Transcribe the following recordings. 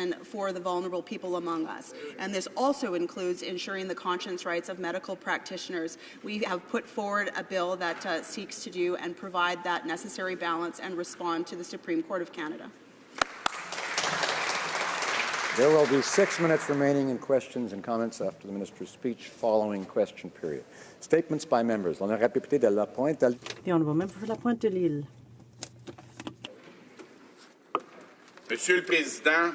protection for the vulnerable people among us. And this also includes ensuring the conscience rights of medical practitioners. We have put forward a bill that seeks to do and provide that necessary balance and respond to the Supreme Court of Canada. There will be 6 minutes remaining in questions and comments after the minister's speech following question period. Statements by members. L'honorable député de La Pointe. The honourable member for La Pointe de l'Île. Monsieur le Président,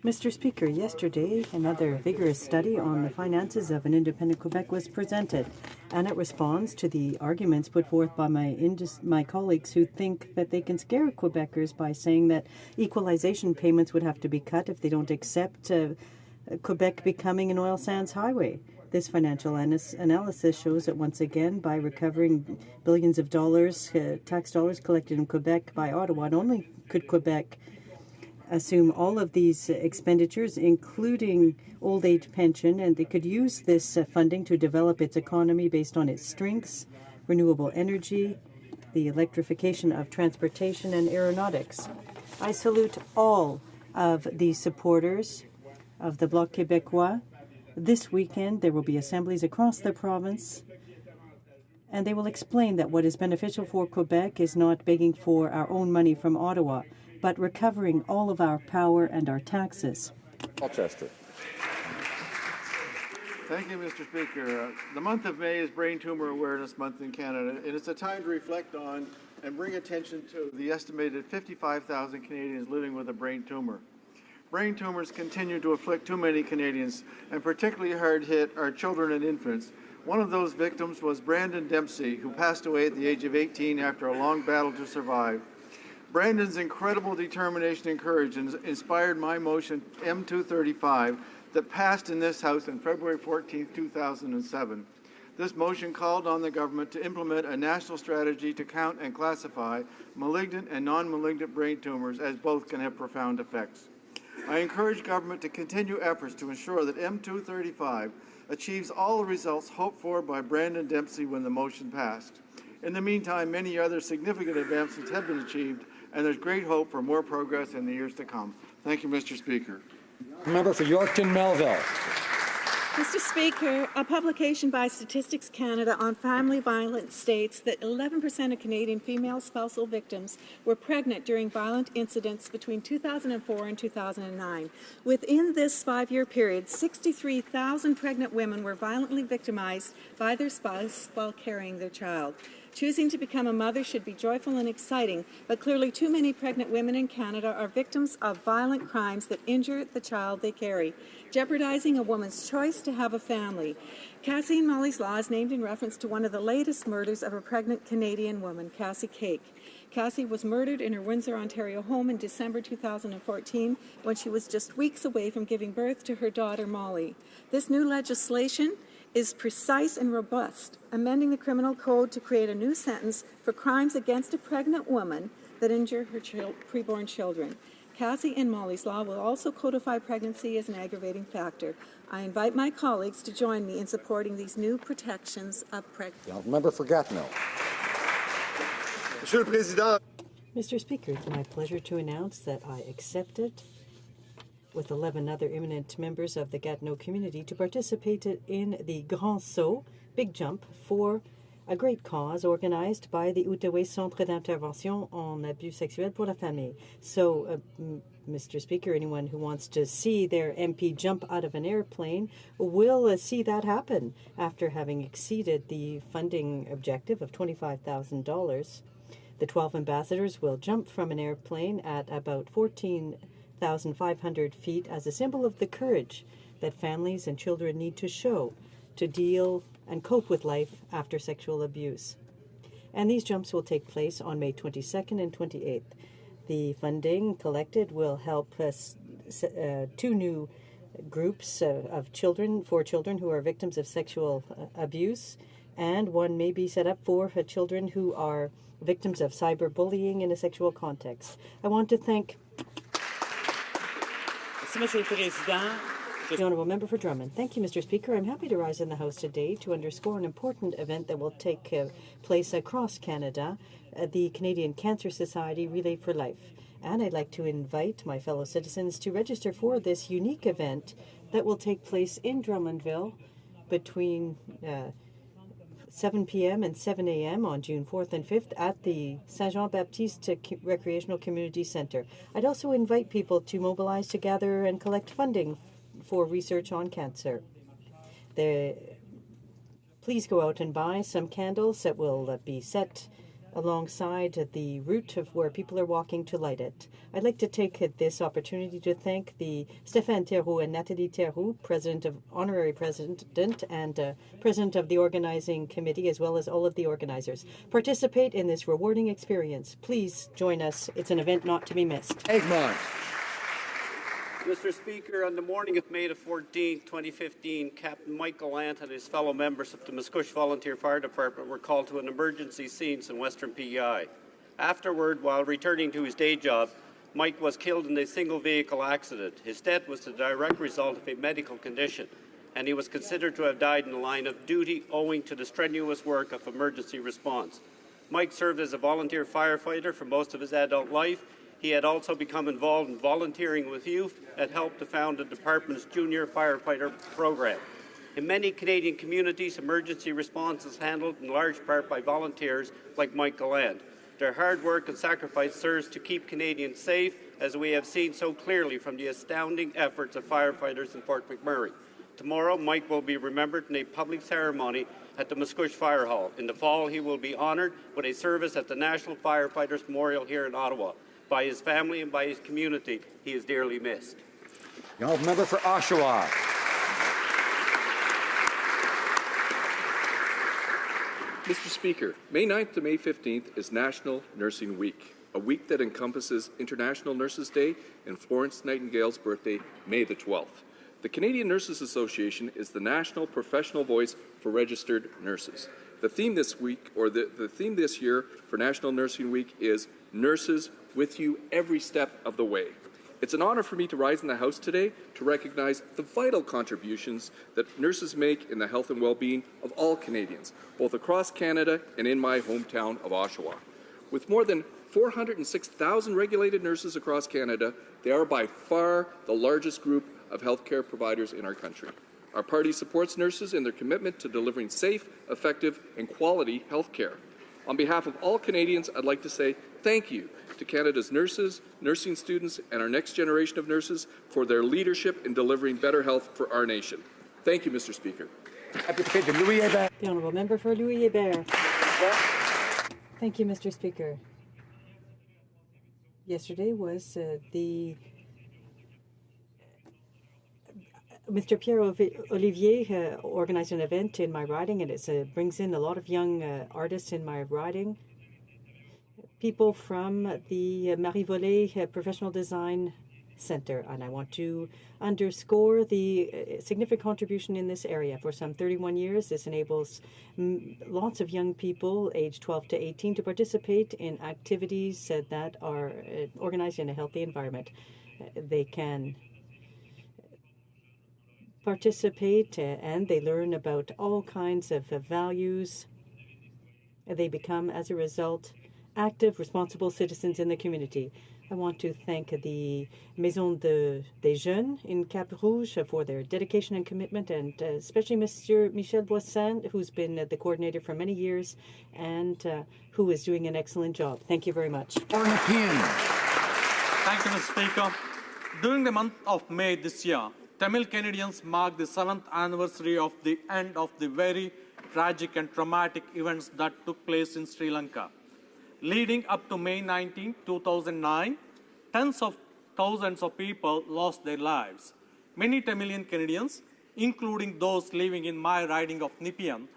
Mr. Speaker, yesterday another vigorous study on the finances of an independent Quebec was presented, and it responds to the arguments put forth by my colleagues who think that they can scare Quebecers by saying that equalization payments would have to be cut if they don't accept Quebec becoming an oil sands highway. This financial analysis shows that once again, by recovering billions of dollars, tax dollars collected in Quebec by Ottawa, not only could Quebec assume all of these expenditures, including old age pension, and they could use this funding to develop its economy based on its strengths, renewable energy, the electrification of transportation and aeronautics. I salute all of the supporters of the Bloc Québécois. This weekend, there will be assemblies across the province, and they will explain that what is beneficial for Quebec is not begging for our own money from Ottawa, but recovering all of our power and our taxes. Colchester. Thank you, Mr. Speaker. The month of May is Brain Tumor Awareness Month in Canada, and it's a time to reflect on and bring attention to the estimated 55,000 Canadians living with a brain tumor. Brain tumors continue to afflict too many Canadians, and particularly hard hit are children and infants. One of those victims was Brandon Dempsey, who passed away at the age of 18 after a long battle to survive. Brandon's incredible determination and courage inspired my motion M235 that passed in this House on February 14, 2007. This motion called on the government to implement a national strategy to count and classify malignant and non-malignant brain tumors, as both can have profound effects. I encourage government to continue efforts to ensure that M235 achieves all the results hoped for by Brandon Dempsey when the motion passed. In the meantime, many other significant advancements have been achieved, and there's great hope for more progress in the years to come. Thank you, Mr. Speaker. Member for Yorkton Melville. Mr. Speaker, a publication by Statistics Canada on family violence states that 11% of Canadian female spousal victims were pregnant during violent incidents between 2004 and 2009. Within this 5-year period, 63,000 pregnant women were violently victimized by their spouse while carrying their child. Choosing to become a mother should be joyful and exciting, but clearly too many pregnant women in Canada are victims of violent crimes that injure the child they carry, jeopardizing a woman's choice to have a family. Cassie and Molly's Law is named in reference to one of the latest murders of a pregnant Canadian woman, Cassie Cake. Cassie was murdered in her Windsor, Ontario home in December 2014 when she was just weeks away from giving birth to her daughter, Molly. This new legislation is precise and robust, amending the criminal code to create a new sentence for crimes against a pregnant woman that injure her preborn children. Cassie and Molly's Law will also codify pregnancy as an aggravating factor. I invite my colleagues to join me in supporting these new protections of pregnancy. Member for Gatineau. Monsieur le Président. Mr. Speaker, it's my pleasure to announce that I accepted, with 11 other eminent members of the Gatineau community, to participate in the Grand Saut, Big Jump, for a great cause organized by the Outaouais Centre d'Intervention en Abus Sexuels pour la Famille. So, Mr. Speaker, anyone who wants to see their MP jump out of an airplane will see that happen after having exceeded the funding objective of $25,000. The 12 ambassadors will jump from an airplane at about 14,500 feet as a symbol of the courage that families and children need to show to deal and cope with life after sexual abuse. And these jumps will take place on May 22nd and 28th. The funding collected will help us, 2 new groups of children, for children who are victims of sexual abuse, and one may be set up for children who are victims of cyberbullying in a sexual context. I want to thank the Honourable Member for Drummond. Thank you, Mr. Speaker. I'm happy to rise in the House today to underscore an important event that will take place across Canada, the Canadian Cancer Society Relay for Life. And I'd like to invite my fellow citizens to register for this unique event that will take place in Drummondville between 7 p.m. and 7 a.m. on June 4th and 5th at the Saint-Jean-Baptiste Recreational Community Center. I'd also invite people to mobilize to gather and collect funding for research on cancer. Please go out and buy some candles that will be set alongside the route of where people are walking to light it. I'd like to take this opportunity to thank the Stéphane Theroux and Nathalie Theroux, honorary president and president of the organizing committee, as well as all of the organizers. Participate in this rewarding experience. Please join us. It's an event not to be missed. Egmont. Mr. Speaker, on the morning of May the 14th, 2015, Captain Michael Ant and his fellow members of the Muscush Volunteer Fire Department were called to an emergency scene in Western PEI. Afterward, while returning to his day job, Mike was killed in a single-vehicle accident. His death was the direct result of a medical condition, and he was considered to have died in the line of duty owing to the strenuous work of emergency response. Mike served as a volunteer firefighter for most of his adult life. He had also become involved in volunteering with youth and helped to found the department's junior firefighter program. In many Canadian communities, emergency response is handled in large part by volunteers like Mike Galland. Their hard work and sacrifice serves to keep Canadians safe, as we have seen so clearly from the astounding efforts of firefighters in Fort McMurray. Tomorrow, Mike will be remembered in a public ceremony at the Muscush Fire Hall. In the fall, he will be honoured with a service at the National Firefighters Memorial here in Ottawa. By his family and by his community, he is dearly missed. The honourable member for Oshawa. Mr. Speaker, May 9th to May 15th is National Nursing Week, a week that encompasses International Nurses Day and Florence Nightingale's birthday, May the 12th. The Canadian Nurses Association is the national professional voice for registered nurses. The theme this week, or the theme this year for National Nursing Week is Nurses with you every step of the way. It's an honor for me to rise in the House today to recognize the vital contributions that nurses make in the health and well-being of all Canadians, both across Canada and in my hometown of Oshawa. With more than 406,000 regulated nurses across Canada, they are by far the largest group of healthcare providers in our country. Our party supports nurses in their commitment to delivering safe, effective, and quality healthcare. On behalf of all Canadians, I'd like to say thank you to Canada's nurses, nursing students, and our next generation of nurses for their leadership in delivering better health for our nation. Thank you, Mr. Speaker. The honourable member for Louis-Hébert. Thank you, Mr. Speaker. Yesterday was Mr. Pierre Olivier organized an event in my riding, and it brings in a lot of young artists in my riding. People from the Marie Volée Professional Design Center, and I want to underscore the significant contribution in this area. For some 31 years, this enables lots of young people aged 12 to 18 to participate in activities that are organized in a healthy environment. They can participate and they learn about all kinds of values. They become, as a result, active, responsible citizens in the community. I want to thank the Maison des Jeunes in Cap Rouge for their dedication and commitment, and especially Mr. Michel Boissin, who's been the coordinator for many years and who is doing an excellent job. Thank you very much. Thank you, Mr. Speaker. During the month of May this year, Tamil Canadians mark the 7th anniversary of the end of the very tragic and traumatic events that took place in Sri Lanka. Leading up to May 19, 2009, tens of thousands of people lost their lives. Many Tamilian Canadians, including those living in my riding of Nepean,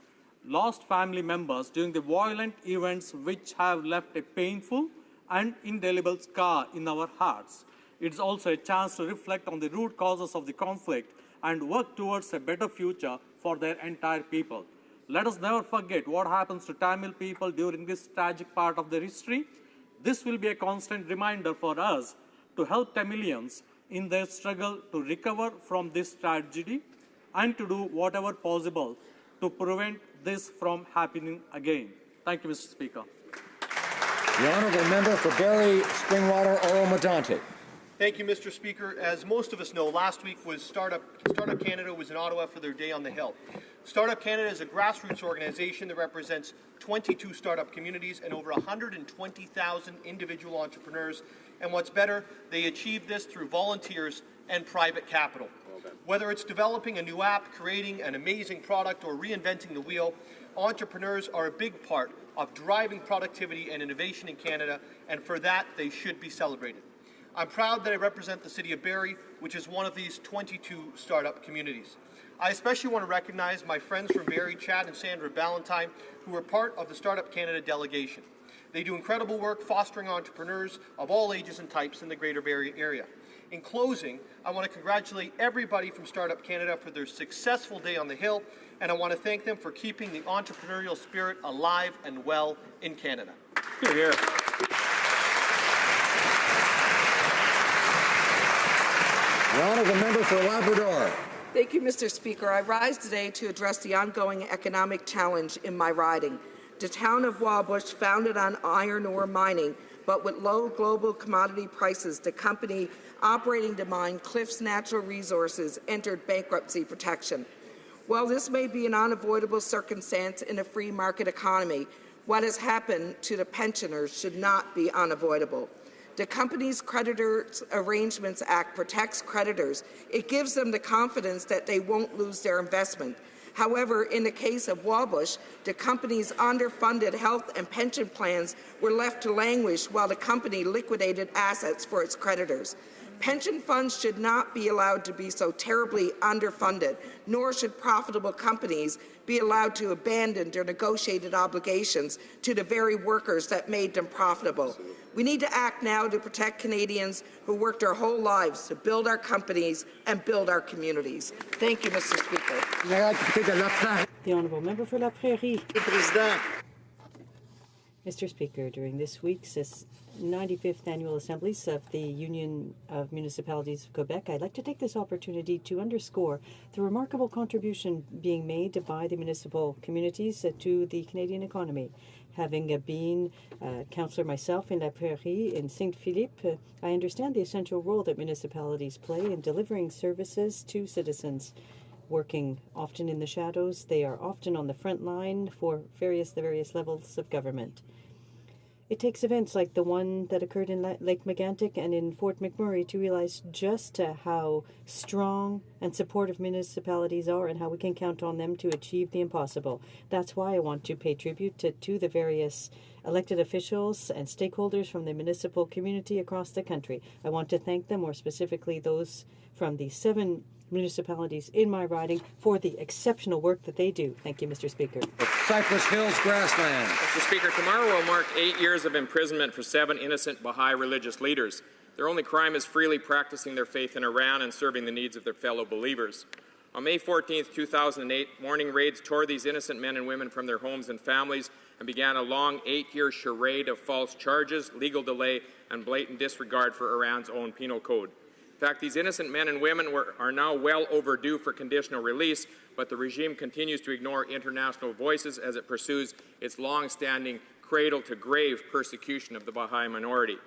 lost family members during the violent events which have left a painful and indelible scar in our hearts. It's also a chance to reflect on the root causes of the conflict and work towards a better future for their entire people. Let us never forget what happens to Tamil people during this tragic part of their history. This will be a constant reminder for us to help Tamilians in their struggle to recover from this tragedy and to do whatever possible to prevent this from happening again. Thank you, Mr. Speaker. The honourable member for Barrie, Springwater, Oro-Medonte. Thank you, Mr. Speaker. As most of us know, last week was Startup Canada was in Ottawa for their Day on the Hill. Startup Canada is a grassroots organization that represents 22 startup communities and over 120,000 individual entrepreneurs. And what's better, they achieve this through volunteers and private capital. Whether it's developing a new app, creating an amazing product, or reinventing the wheel, entrepreneurs are a big part of driving productivity and innovation in Canada, and for that, they should be celebrated. I'm proud that I represent the City of Barrie, which is one of these 22 startup communities. I especially want to recognize my friends from Barrie, Chad and Sandra Ballantyne, who are part of the Startup Canada delegation. They do incredible work fostering entrepreneurs of all ages and types in the Greater Barrie area. In closing, I want to congratulate everybody from Startup Canada for their successful Day on the Hill, and I want to thank them for keeping the entrepreneurial spirit alive and well in Canada. Hear, hear. The honourable member for Labrador. Thank you, Mr. Speaker. I rise today to address the ongoing economic challenge in my riding. The town of Wabush, founded on iron ore mining, but with low global commodity prices, the company operating to mine Cliffs Natural Resources entered bankruptcy protection. While this may be an unavoidable circumstance in a free market economy, what has happened to the pensioners should not be unavoidable. The Companies Creditors Arrangements Act protects creditors. It gives them the confidence that they won't lose their investment. However, in the case of Wabush, the company's underfunded health and pension plans were left to languish while the company liquidated assets for its creditors. Pension funds should not be allowed to be so terribly underfunded, nor should profitable companies be allowed to abandon their negotiated obligations to the very workers that made them profitable. We need to act now to protect Canadians who worked their whole lives to build our companies and build our communities. Thank you, Mr. Speaker. The Honourable Member for La Prairie. Mr. Speaker, during this week's 95th Annual Assemblies of the Union of Municipalities of Quebec, I'd like to take this opportunity to underscore the remarkable contribution being made by the municipal communities to the Canadian economy. Having been councillor myself in La Prairie in Saint-Philippe, I understand the essential role that municipalities play in delivering services to citizens. Working often in the shadows, they are often on the front line for the various levels of government. It takes events like the one that occurred in Lake Megantic and in Fort McMurray to realize just how strong and supportive municipalities are and how we can count on them to achieve the impossible. That's why I want to pay tribute to the various elected officials and stakeholders from the municipal community across the country. I want to thank them, more specifically those from the 7 municipalities in my riding, for the exceptional work that they do. Thank you, Mr. Speaker. Cypress Hills Grasslands. Mr. Speaker, tomorrow will mark 8 years of imprisonment for 7 innocent Baha'i religious leaders. Their only crime is freely practicing their faith in Iran and serving the needs of their fellow believers. On May 14, 2008, morning raids tore these innocent men and women from their homes and families and began a long 8-year charade of false charges, legal delay, and blatant disregard for Iran's own penal code. In fact, these innocent men and women are now well overdue for conditional release, but the regime continues to ignore international voices as it pursues its long-standing cradle-to-grave persecution of the Baha'i minority.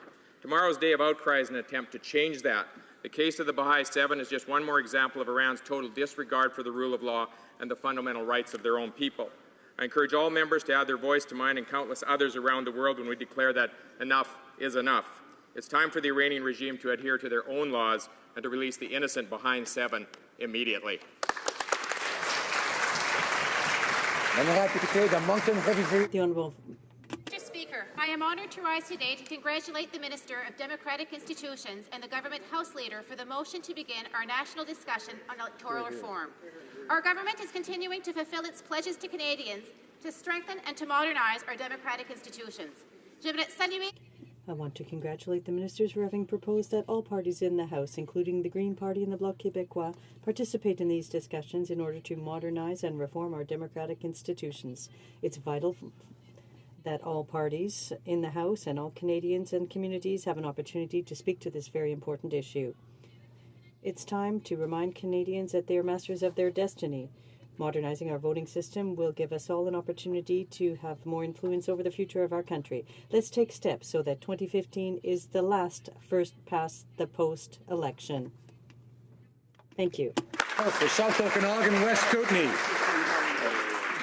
Tomorrow's day of outcry is an attempt to change that. The case of the Baha'i 7 is just one more example of Iran's total disregard for the rule of law and the fundamental rights of their own people. I encourage all members to add their voice to mine and countless others around the world when we declare that enough is enough. It's time for the Iranian regime to adhere to their own laws and to release the innocent Baha'i 7 immediately. The Honourable. Mr. Speaker, I am honoured to rise today to congratulate the Minister of Democratic Institutions and the Government House Leader for the motion to begin our national discussion on electoral reform. Our government is continuing to fulfil its pledges to Canadians to strengthen and to modernise our democratic institutions. I want to congratulate the ministers for having proposed that all parties in the House, including the Green Party and the Bloc Québécois, participate in these discussions in order to modernize and reform our democratic institutions. It's vital that all parties in the House and all Canadians and communities have an opportunity to speak to this very important issue. It's time to remind Canadians that they are masters of their destiny. Modernizing our voting system will give us all an opportunity to have more influence over the future of our country. Let's take steps so that 2015 is the last first-past-the-post election. Thank you. For South Okanagan, West Kootenay.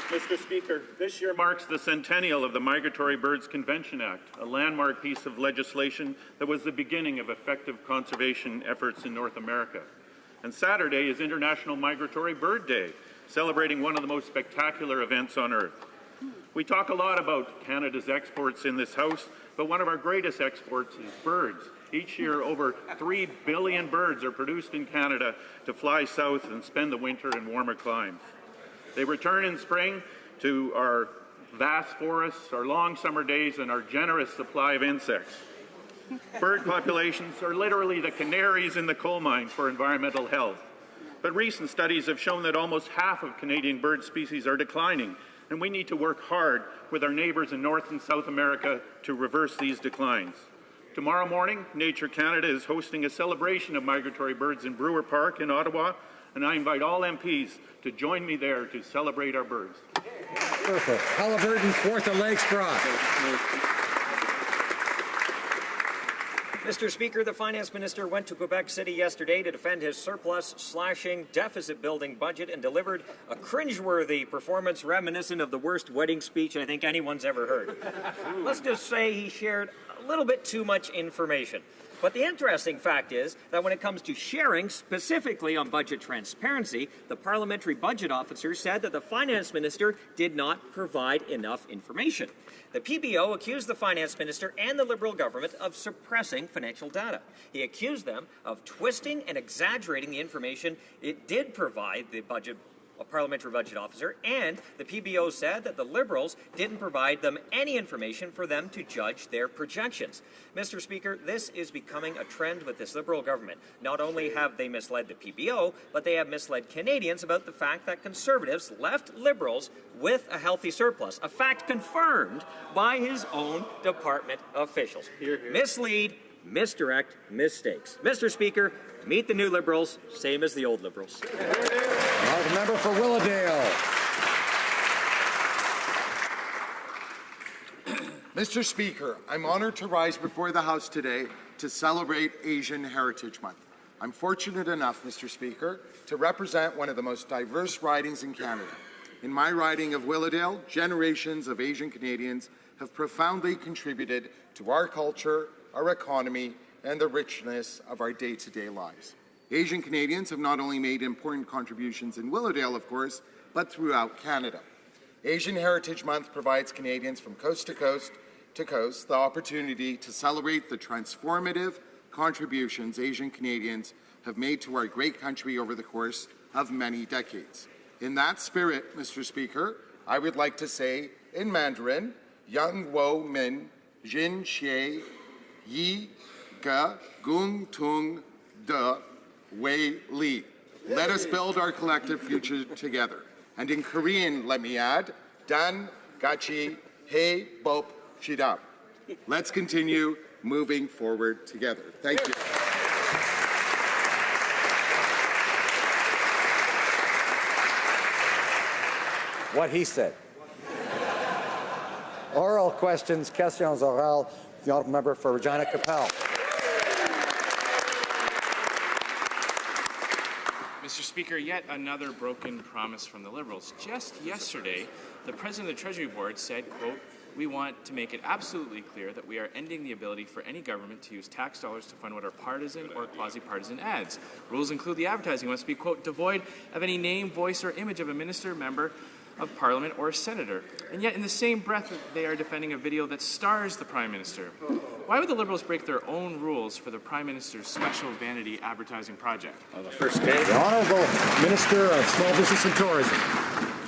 Mr. Speaker, this year marks the centennial of the Migratory Birds Convention Act, a landmark piece of legislation that was the beginning of effective conservation efforts in North America. And Saturday is International Migratory Bird Day, celebrating one of the most spectacular events on Earth. We talk a lot about Canada's exports in this House, but one of our greatest exports is birds. Each year, over 3 billion birds are produced in Canada to fly south and spend the winter in warmer climes. They return in spring to our vast forests, our long summer days, and our generous supply of insects. Bird populations are literally the canaries in the coal mine for environmental health. But recent studies have shown that almost half of Canadian bird species are declining, and we need to work hard with our neighbours in North and South America to reverse these declines. Tomorrow morning, Nature Canada is hosting a celebration of migratory birds in Brewer Park in Ottawa, and I invite all MPs to join me there to celebrate our birds. Perfect. Halliburton, Kawartha Lakes, Brock. Mr. Speaker, the Finance Minister went to Quebec City yesterday to defend his surplus-slashing, deficit-building budget and delivered a cringeworthy performance reminiscent of the worst wedding speech I think anyone's ever heard. Let's just say he shared a little bit too much information. But the interesting fact is that when it comes to sharing, specifically on budget transparency, the Parliamentary Budget Officer said that the Finance Minister did not provide enough information. The PBO accused the Finance Minister and the Liberal government of suppressing financial data. He accused them of twisting and exaggerating the information it did provide the Parliamentary Budget Officer, and the PBO said that the Liberals didn't provide them any information for them to judge their projections. Mr. Speaker, this is becoming a trend with this Liberal government. Not only have they misled the PBO, but they have misled Canadians about the fact that Conservatives left Liberals with a healthy surplus, a fact confirmed by his own department officials. Mislead, misdirect, mistakes. Mr. Speaker, meet the new Liberals, same as the old Liberals. The member for Willowdale. Mr. Speaker, I'm honored to rise before the House today to celebrate Asian Heritage Month. I'm fortunate enough, Mr. Speaker, to represent one of the most diverse ridings in Canada. In my riding of Willowdale, generations of Asian Canadians have profoundly contributed to our culture, our economy, and the richness of our day-to-day lives. Asian Canadians have not only made important contributions in Willowdale, of course, but throughout Canada. Asian Heritage Month provides Canadians from coast to coast the opportunity to celebrate the transformative contributions Asian Canadians have made to our great country over the course of many decades. In that spirit, Mr. Speaker, I would like to say in Mandarin, Yang Wo Min Jin Xie Yi Ge Gung Tung De Wei Li. Let us build our collective future together. And in Korean, let me add, Dan Gachi He Bop Shidap. Let's continue moving forward together. Thank you. What he said. Oral questions, questions orales. The honourable member for Regina Capel. Mr. Speaker, yet another broken promise from the Liberals. Just yesterday, the President of the Treasury Board said, quote, "We want to make it absolutely clear that we are ending the ability for any government to use tax dollars to fund what are partisan or quasi-partisan ads. Rules include the advertising must be, quote, devoid of any name, voice, or image of a minister, member of Parliament, or a senator." And yet, in the same breath, they are defending a video that stars the Prime Minister. Why would the Liberals break their own rules for the Prime Minister's special vanity advertising project? The Honourable Minister of Small Business and Tourism.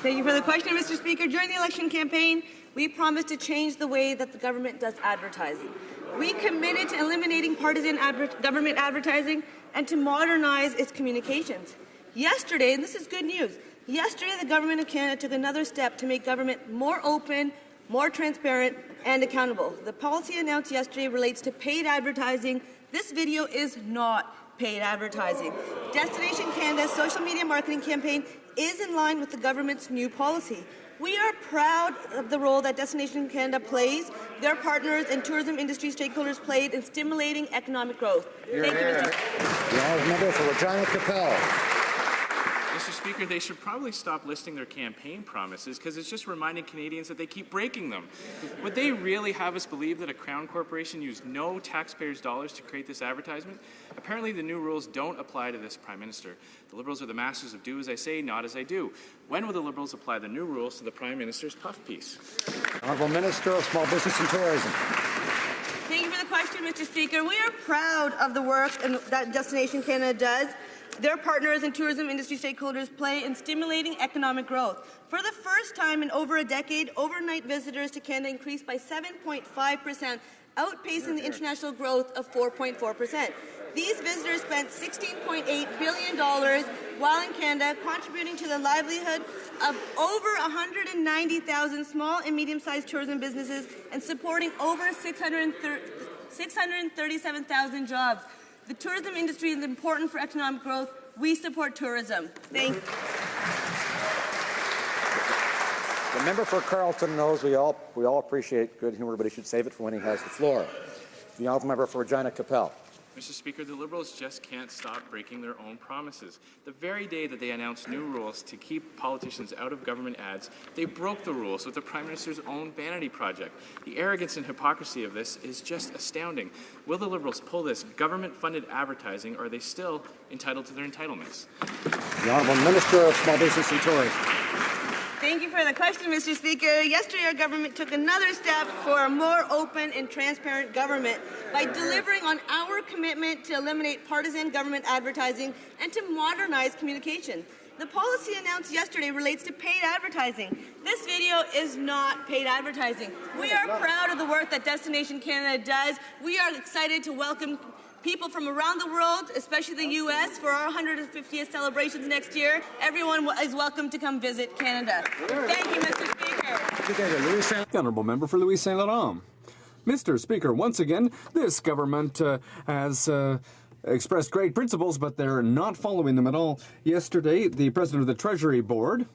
Thank you for the question, Mr. Speaker. During the election campaign, we promised to change the way that the government does advertising. We committed to eliminating partisan government advertising and to modernize its communications. Yesterday, and this is good news, yesterday the Government of Canada took another step to make government more open, more transparent, and accountable. The policy announced yesterday relates to paid advertising. This video is not paid advertising. Destination Canada's social media marketing campaign is in line with the government's new policy. We are proud of the role that Destination Canada plays, their partners and tourism industry stakeholders played in stimulating economic growth. Thank you, Mr. The honourable member for Regina Capel. Mr. Speaker, they should probably stop listing their campaign promises because it's just reminding Canadians that they keep breaking them. Would they really have us believe that a Crown Corporation used no taxpayers' dollars to create this advertisement? Apparently the new rules don't apply to this Prime Minister. The Liberals are the masters of do as I say, not as I do. When will the Liberals apply the new rules to the Prime Minister's puff piece? Honourable Minister of Small Business and Tourism. Thank you for the question, Mr. Speaker. We are proud of the work that Destination Canada does. Their partners and tourism industry stakeholders play in stimulating economic growth. For the first time in over a decade, overnight visitors to Canada increased by 7.5%, outpacing the international growth of 4.4%. These visitors spent $16.8 billion while in Canada, contributing to the livelihood of over 190,000 small and medium-sized tourism businesses and supporting over 637,000 jobs. The tourism industry is important for economic growth. We support tourism. Thank you. The member for Carleton knows we all appreciate good humour, but he should save it for when he has the floor. The honourable member for Regina Capel. Mr. Speaker, the Liberals just can't stop breaking their own promises. The very day that they announced new rules to keep politicians out of government ads, they broke the rules with the Prime Minister's own vanity project. The arrogance and hypocrisy of this is just astounding. Will the Liberals pull this government-funded advertising, or are they still entitled to their entitlements? The Honourable Minister of Small Business and Tourism. Thank you for the question, Mr. Speaker. Yesterday, our government took another step for a more open and transparent government by delivering on our commitment to eliminate partisan government advertising and to modernize communication. The policy announced yesterday relates to paid advertising. This video is not paid advertising. We are proud of the work that Destination Canada does. We are excited to welcome people from around the world, especially the U.S., for our 150th celebrations next year. Everyone is welcome to come visit Canada. Thank you, Mr. Speaker. The Honourable Member for Louis Saint Laurent. Mr. Speaker, once again, this government has expressed great principles, but they're not following them at all. Yesterday, the President of the Treasury Board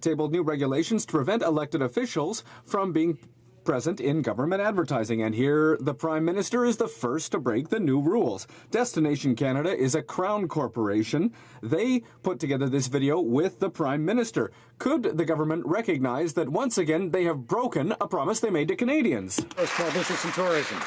tabled new regulations to prevent elected officials from being present in government advertising, and here the Prime Minister is the first to break the new rules. Destination Canada is a Crown Corporation. They put together this video with the Prime Minister. Could the government recognize that once again they have broken a promise they made to Canadians? Small Business and Tourism.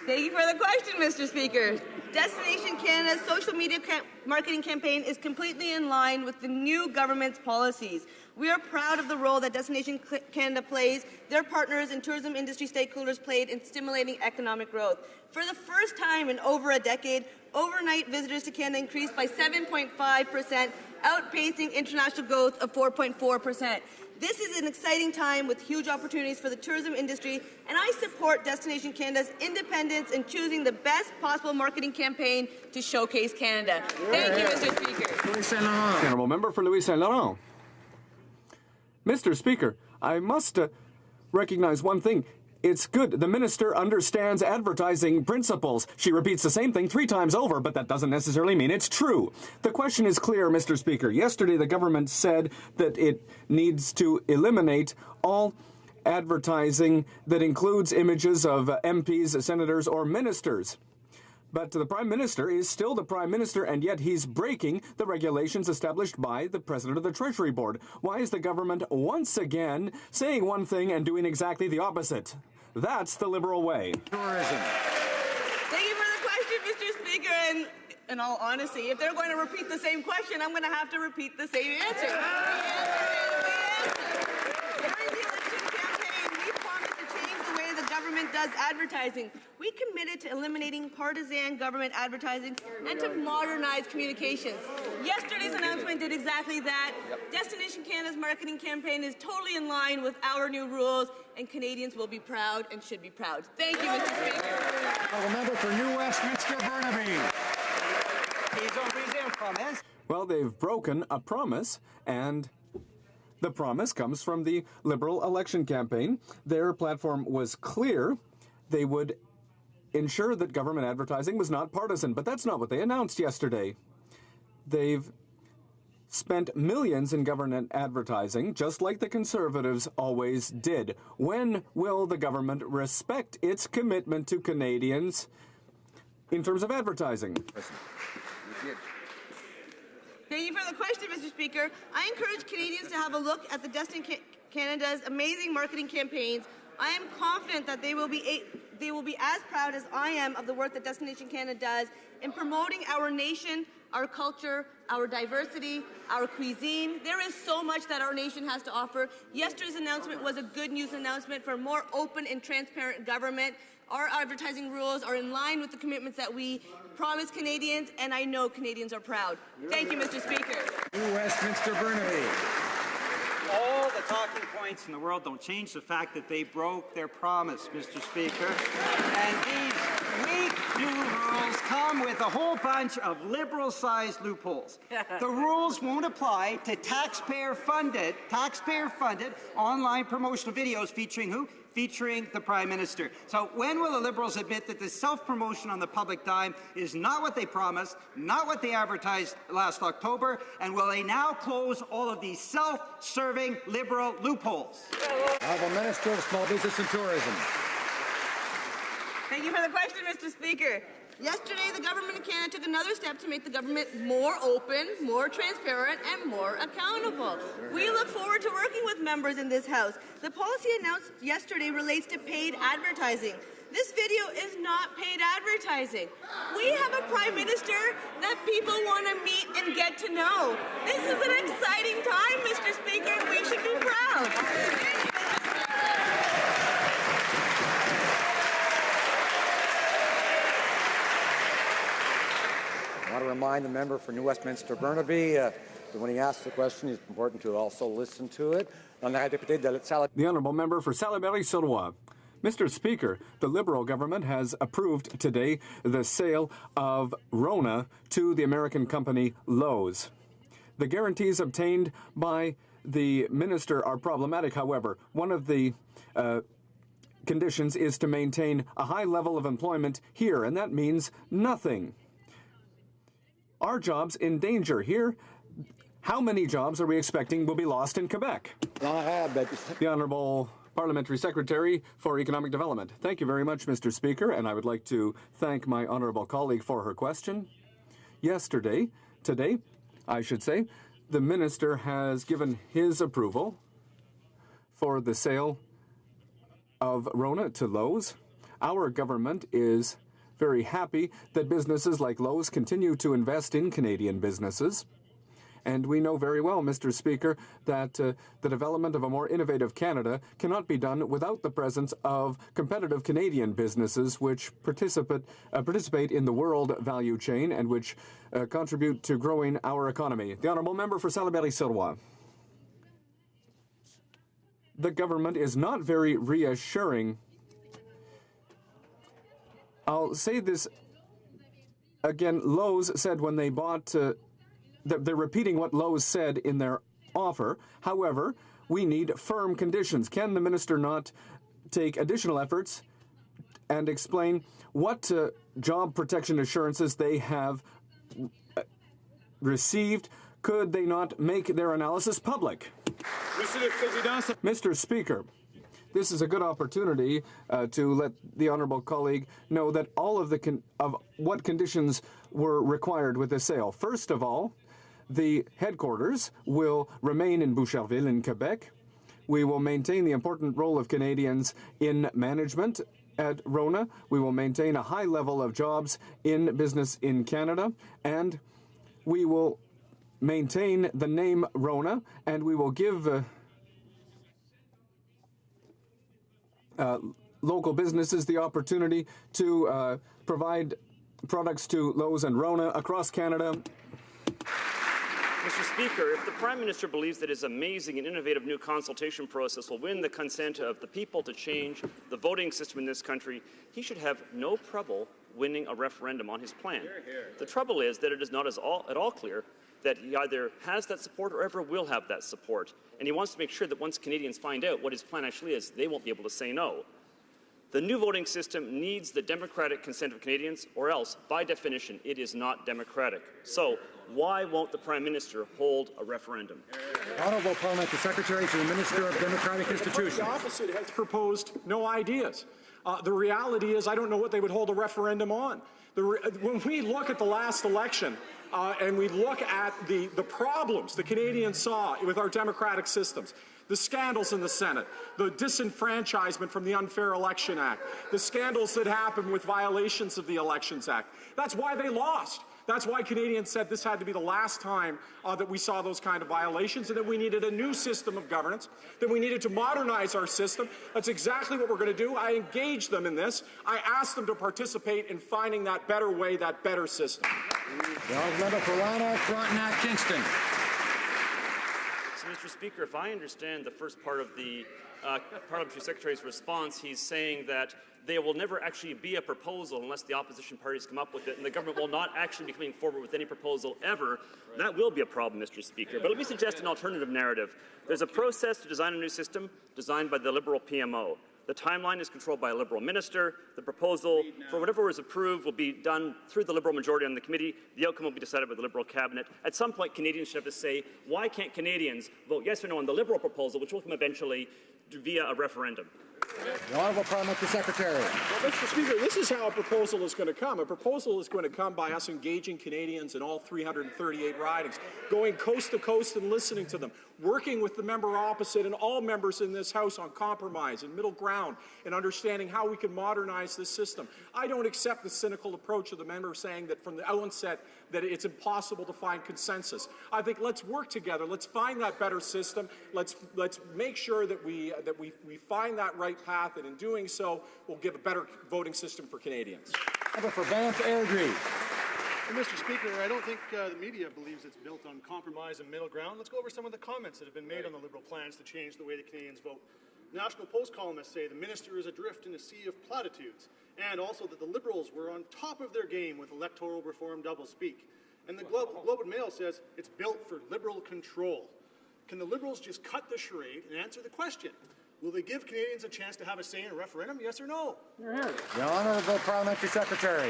Thank you for the question, Mr. Speaker. Destination Canada's social media marketing campaign is completely in line with the new government's policies. We are proud of the role that Destination Canada plays, their partners and tourism industry stakeholders played in stimulating economic growth. For the first time in over a decade, overnight visitors to Canada increased by 7.5%, outpacing international growth of 4.4%. This is an exciting time with huge opportunities for the tourism industry, and I support Destination Canada's independence in choosing the best possible marketing campaign to showcase Canada. Thank you, Mr. Speaker. Louis Saint Laurent. Honourable Member for Louis Saint Laurent. Mr. Speaker, I must recognize one thing. It's good the minister understands advertising principles. She repeats the same thing 3 times over, but that doesn't necessarily mean it's true. The question is clear, Mr. Speaker. Yesterday, the government said that it needs to eliminate all advertising that includes images of MPs, senators, or ministers. But the Prime Minister is still the Prime Minister, and yet he's breaking the regulations established by the President of the Treasury Board. Why is the government once again saying one thing and doing exactly the opposite? That's the Liberal way. Tourism. Thank you for the question, Mr. Speaker. And in all honesty, if they're going to repeat the same question, I'm going to have to repeat the same answer. During the election campaign, we promised to change the way the government does advertising. We committed to eliminating partisan government advertising and to modernize communications. Yesterday's announcement did exactly that. Destination Canada's marketing campaign is totally in line with our new rules, and Canadians will be proud and should be proud. Thank you, Mr. Speaker. The member for New Westminster, Burnaby. Well, they've broken a promise, and the promise comes from the Liberal election campaign. Their platform was clear. They would ensure that government advertising was not partisan, but that's not what they announced yesterday. They've spent millions in government advertising, just like the Conservatives always did. When will the government respect its commitment to Canadians in terms of advertising? Thank you for the question, Mr. Speaker. I encourage Canadians to have a look at the Destination Canada's amazing marketing campaigns. I am confident that they will be as proud as I am of the work that Destination Canada does in promoting our nation, our culture, our diversity, our cuisine. There is so much that our nation has to offer. Yesterday's announcement was a good news announcement for more open and transparent government. Our advertising rules are in line with the commitments that we promise Canadians, and I know Canadians are proud. Thank you, Mr. Speaker. New Westminster Burnaby. All the talking points in the world don't change the fact that they broke their promise, Mr. Speaker. And these weak new rules come with a whole bunch of liberal-sized loopholes. The rules won't apply to taxpayer-funded online promotional videos featuring who? Featuring the Prime Minister. So when will the Liberals admit that this self-promotion on the public dime is not what they promised, not what they advertised last October, and will they now close all of these self-serving Liberal loopholes? Honourable Minister of Small Business and Tourism. Thank you for the question, Mr. Speaker. Yesterday, the Government of Canada took another step to make the government more open, more transparent, and more accountable. We look forward to working with members in this House. The policy announced yesterday relates to paid advertising. This video is not paid advertising. We have a Prime Minister that people want to meet and get to know. This is an exciting time, Mr. Speaker, and we should be proud. I want to remind the member for New Westminster Burnaby that when he asks the question, it's important to also listen to it. The honourable member for Salaberry-sur-Loire. Mr. Speaker, the Liberal government has approved today the sale of Rona to the American company Lowe's. The guarantees obtained by the minister are problematic, however. One of the conditions is to maintain a high level of employment here, and that means nothing. Are jobs in danger here? How many jobs are we expecting will be lost in Quebec? The Honourable Parliamentary Secretary for Economic Development. Thank you very much, Mr. Speaker, and I would like to thank my honourable colleague for her question. Today, I should say, the Minister has given his approval for the sale of Rona to Lowe's. Our government is very happy that businesses like Lowe's continue to invest in Canadian businesses. And we know very well, Mr. Speaker, that the development of a more innovative Canada cannot be done without the presence of competitive Canadian businesses which participate in the world value chain and which contribute to growing our economy. The honourable member for Salaberry-sur-Loire. The government is not very reassuring. I'll say this again. Lowe's said when they bought, they're repeating what Lowe's said in their offer. However, we need firm conditions. Can the minister not take additional efforts and explain what job protection assurances they have received? Could they not make their analysis public? Mr. Speaker, this is a good opportunity to let the honourable colleague know that all of what conditions were required with the sale. First of all, the headquarters will remain in Boucherville in Quebec. We will maintain the important role of Canadians in management at Rona. We will maintain a high level of jobs in business in Canada, and we will maintain the name Rona, and we will give local businesses the opportunity to provide products to Lowe's and Rona across Canada. Mr. Speaker, if the Prime Minister believes that his amazing and innovative new consultation process will win the consent of the people to change the voting system in this country, he should have no trouble winning a referendum on his plan. The trouble is that it is not at all clear that he either has that support or ever will have that support. And he wants to make sure that once Canadians find out what his plan actually is, they won't be able to say no. The new voting system needs the democratic consent of Canadians, or else, by definition, it is not democratic. So, why won't the Prime Minister hold a referendum? Honourable Parliamentary Secretary to the Minister of Democratic Institutions. The opposite has proposed no ideas. The reality is I don't know what they would hold a referendum on. When we look at the last election and we look at the problems the Canadians saw with our democratic systems, the scandals in the Senate, the disenfranchisement from the Unfair Election Act, the scandals that happened with violations of the Elections Act. That's why they lost. That's why Canadians said this had to be the last time that we saw those kind of violations, and that we needed a new system of governance, that we needed to modernize our system. That's exactly what we're going to do. I engaged them in this. I asked them to participate in finding that better way, that better system. The honourable member for Lanark, Frontenac, Kingston. So, Mr. Speaker, if I understand the first part of the Parliamentary Secretary's response, he's saying that there will never actually be a proposal unless the opposition parties come up with it, and the government will not actually be coming forward with any proposal ever. That will be a problem, Mr. Speaker. But let me suggest an alternative narrative. There's a process to design a new system designed by the Liberal PMO. The timeline is controlled by a Liberal minister. The proposal for whatever is approved will be done through the Liberal majority on the committee. The outcome will be decided by the Liberal cabinet. At some point, Canadians should have to say, why can't Canadians vote yes or no on the Liberal proposal, which will come eventually via a referendum? The Honourable Parliamentary Secretary. Well, Mr. Speaker, this is how a proposal is going to come. A proposal is going to come by us engaging Canadians in all 338 ridings, going coast to coast and listening to them, working with the member opposite and all members in this House on compromise and middle ground and understanding how we can modernize this system. I don't accept the cynical approach of the member saying that from the outset that it's impossible to find consensus. I think let's work together. Let's find that better system. Let's make sure that we find that right path, and in doing so, we'll give a better voting system for Canadians. Member for Banff, Airdrie. Well, Mr. Speaker, I don't think the media believes it's built on compromise and middle ground. Let's go over some of the comments that have been made on the Liberal plans to change the way the Canadians vote. National Post columnists say the minister is adrift in a sea of platitudes, and also that the Liberals were on top of their game with electoral reform doublespeak. And the Globe and Mail says it's built for Liberal control. Can the Liberals just cut the charade and answer the question? Will they give Canadians a chance to have a say in a referendum, yes or no? The Honourable Parliamentary Secretary.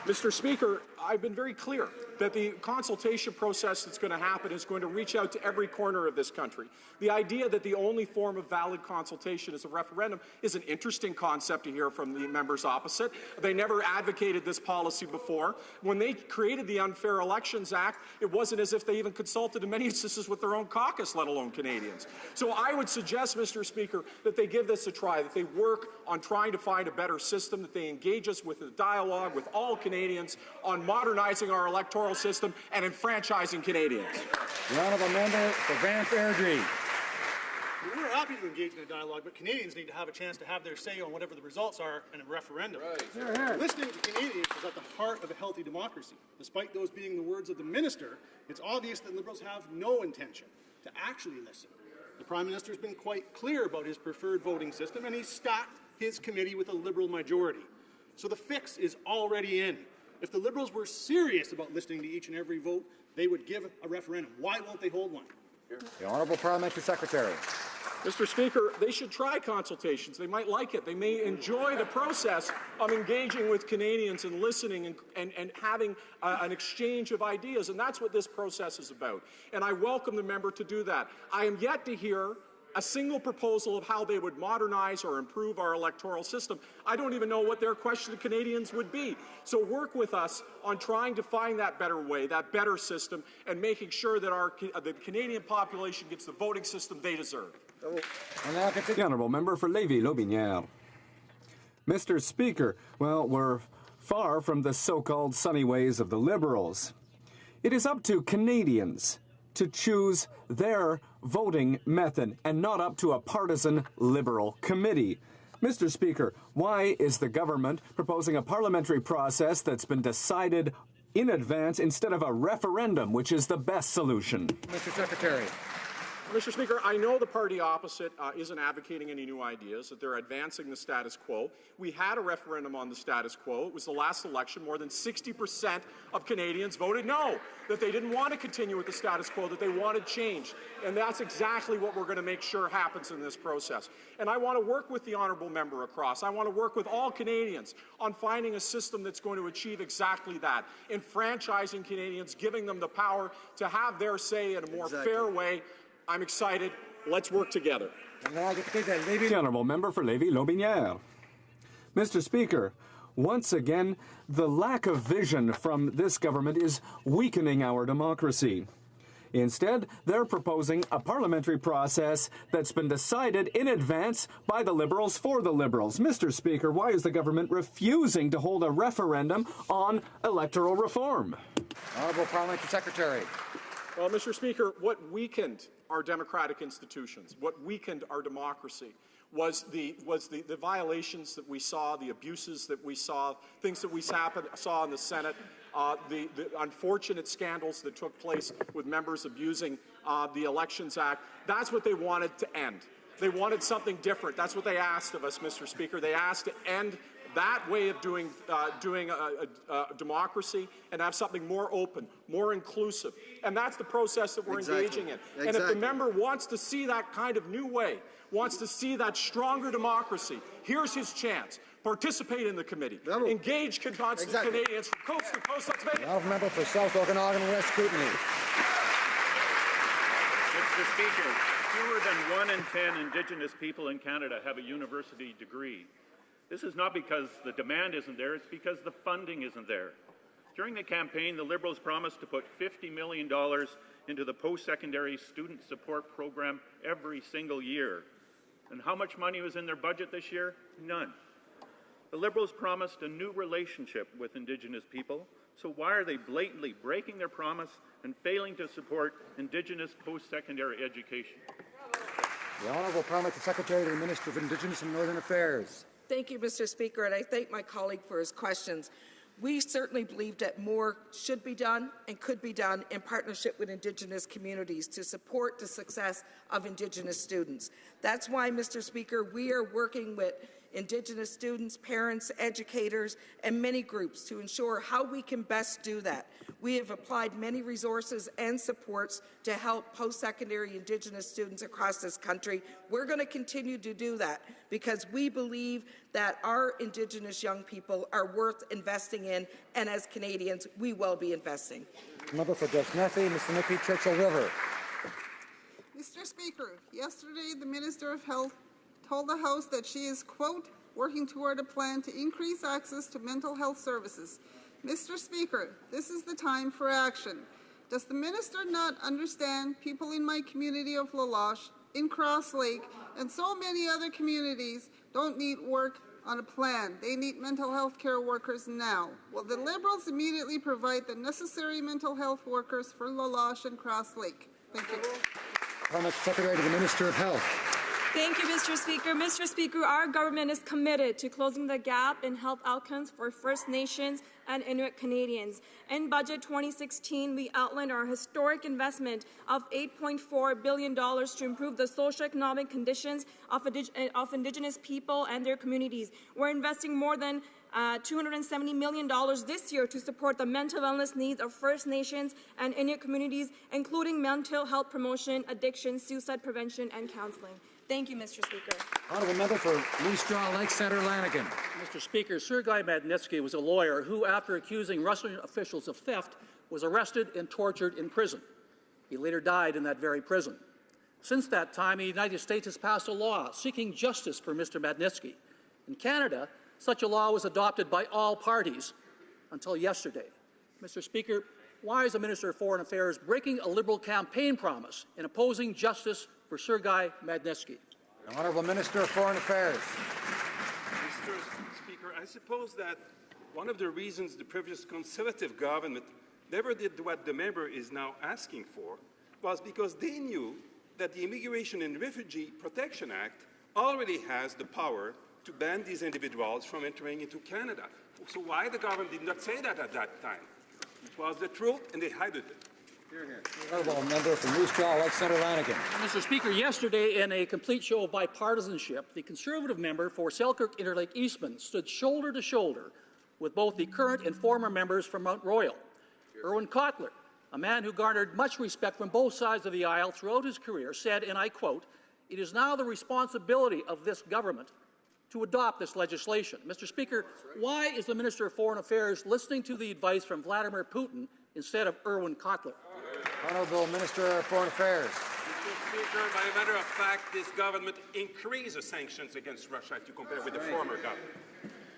Mr. Speaker, I've been very clear that the consultation process that's going to happen is going to reach out to every corner of this country. The idea that the only form of valid consultation is a referendum is an interesting concept to hear from the members opposite. They never advocated this policy before. When they created the Unfair Elections Act, it wasn't as if they even consulted in many instances with their own caucus, let alone Canadians. So I would suggest, Mr. Speaker, that they give this a try, that they work on trying to find a better system, that they engage us with a dialogue with all Canadians on modernizing our electoral system and enfranchising Canadians. The honourable member for Banff, Airdrie. We're happy to engage in a dialogue, but Canadians need to have a chance to have their say on whatever the results are in a referendum. Listening to Canadians is at the heart of a healthy democracy. Despite those being the words of the minister, it's obvious that Liberals have no intention to actually listen. The Prime Minister has been quite clear about his preferred voting system, and he's stacked his committee with a Liberal majority. So the fix is already in. If the Liberals were serious about listening to each and every vote, they would give a referendum. Why won't they hold one? The Honourable Parliamentary Secretary. Mr. Speaker, they should try consultations. They might like it. They may enjoy the process of engaging with Canadians and listening and having an exchange of ideas, and that's what this process is about. And I welcome the member to do that. I am yet to hear a single proposal of how they would modernize or improve our electoral system. I don't even know what their question to Canadians would be. So work with us on trying to find that better way, that better system, and making sure that the Canadian population gets the voting system they deserve. The Honourable Member for Lévis-Lotbinière. Mr. Speaker, well, we're far from the so-called sunny ways of the Liberals. It is up to Canadians to choose their voting method and not up to a partisan Liberal committee. Mr. Speaker, why is the government proposing a parliamentary process that's been decided in advance instead of a referendum, which is the best solution? Mr. Secretary. Mr. Speaker, I know the party opposite isn't advocating any new ideas, that they're advancing the status quo. We had a referendum on the status quo. It was the last election. More than 60% of Canadians voted no, that they didn't want to continue with the status quo, that they wanted change. And that's exactly what we're going to make sure happens in this process. And I want to work with the honourable member across. I want to work with all Canadians on finding a system that's going to achieve exactly that, enfranchising Canadians, giving them the power to have their say in a more fair way. I'm excited. Let's work together. The honourable member for Lévis-Lotbinière. Mr. Speaker, once again, the lack of vision from this government is weakening our democracy. Instead, they're proposing a parliamentary process that's been decided in advance by the Liberals for the Liberals. Mr. Speaker, why is the government refusing to hold a referendum on electoral reform? Honourable Parliamentary Secretary. Well, Mr. Speaker, what weakened our democratic institutions, what weakened our democracy, was the violations that we saw, the abuses that we saw, things that we saw in the Senate, the unfortunate scandals that took place with members abusing the Elections Act. That's what they wanted to end. They wanted something different. That's what they asked of us, Mr. Speaker. They asked to end that way of doing democracy and have something more open, more inclusive. And that's the process that we're engaging in. And if the member wants to see that kind of new way, wants to see that stronger democracy, here's his chance. Participate in the committee. Engage Canadians from coast to coast. Let's make it. The member for South Okanagan West Kootenay. Mr. Speaker, fewer than 1 in 10 Indigenous people in Canada have a university degree. This is not because the demand isn't there, it's because the funding isn't there. During the campaign, the Liberals promised to put $50 million into the post-secondary student support program every single year. And how much money was in their budget this year? None. The Liberals promised a new relationship with Indigenous people, so why are they blatantly breaking their promise and failing to support Indigenous post-secondary education? The Honourable Parliamentary Secretary to the Minister of Indigenous and Northern Affairs. Thank you, Mr. Speaker, and I thank my colleague for his questions. We certainly believe that more should be done and could be done in partnership with Indigenous communities to support the success of Indigenous students. That's why, Mr. Speaker, we are working with Indigenous students, parents, educators, and many groups to ensure how we can best do that. We have applied many resources and supports to help post-secondary Indigenous students across this country. We're going to continue to do that because we believe that our Indigenous young people are worth investing in, and as Canadians, we will be investing. Member for Desnethie, Mississippi, Churchill River. Mr. Speaker, yesterday the Minister of Health told the House that she is, quote, working toward a plan to increase access to mental health services. Mr. Speaker, this is the time for action. Does the Minister not understand people in my community of La Loche, in Cross Lake, and so many other communities don't need work on a plan? They need mental health care workers now. Will the Liberals immediately provide the necessary mental health workers for La Loche and Cross Lake? Thank you. Parliamentary Secretary to the Minister of Health. Thank you, Mr. Speaker. Mr. Speaker, our government is committed to closing the gap in health outcomes for First Nations and Inuit Canadians. In Budget 2016, we outlined our historic investment of $8.4 billion to improve the socioeconomic conditions of Indigenous people and their communities. We're investing more than $270 million this year to support the mental wellness needs of First Nations and Inuit communities, including mental health promotion, addiction, suicide prevention, and counseling. Thank you, Mr. Speaker. Honourable member for Moose Jaw Lake Centre, Lanigan. Mr. Speaker, Sergei Magnitsky was a lawyer who, after accusing Russian officials of theft, was arrested and tortured in prison. He later died in that very prison. Since that time, the United States has passed a law seeking justice for Mr. Magnitsky. In Canada, such a law was adopted by all parties until yesterday. Mr. Speaker, why is the Minister of Foreign Affairs breaking a Liberal campaign promise in opposing justice for Sergei Magnitsky? The Honourable Minister of Foreign Affairs. Mr. Speaker, I suppose that one of the reasons the previous Conservative government never did what the member is now asking for was because they knew that the Immigration and Refugee Protection Act already has the power to ban these individuals from entering into Canada. So why the government did not say that at that time? It was the truth, and they hid it. Honourable member for Moose Jaw, White Centre, Lanigan. Mr. Speaker, yesterday in a complete show of bipartisanship, the Conservative member for Selkirk Interlake Eastman stood shoulder to shoulder with both the current and former members from Mount Royal. Erwin Kotler, a man who garnered much respect from both sides of the aisle throughout his career, said, and I quote, "It is now the responsibility of this government to adopt this legislation." Mr. Speaker, why is the Minister of Foreign Affairs listening to the advice from Vladimir Putin instead of Erwin Kotler? Honourable Minister of Foreign Affairs. Mr. Speaker, by a matter of fact, this government increases sanctions against Russia if you compare with the former government.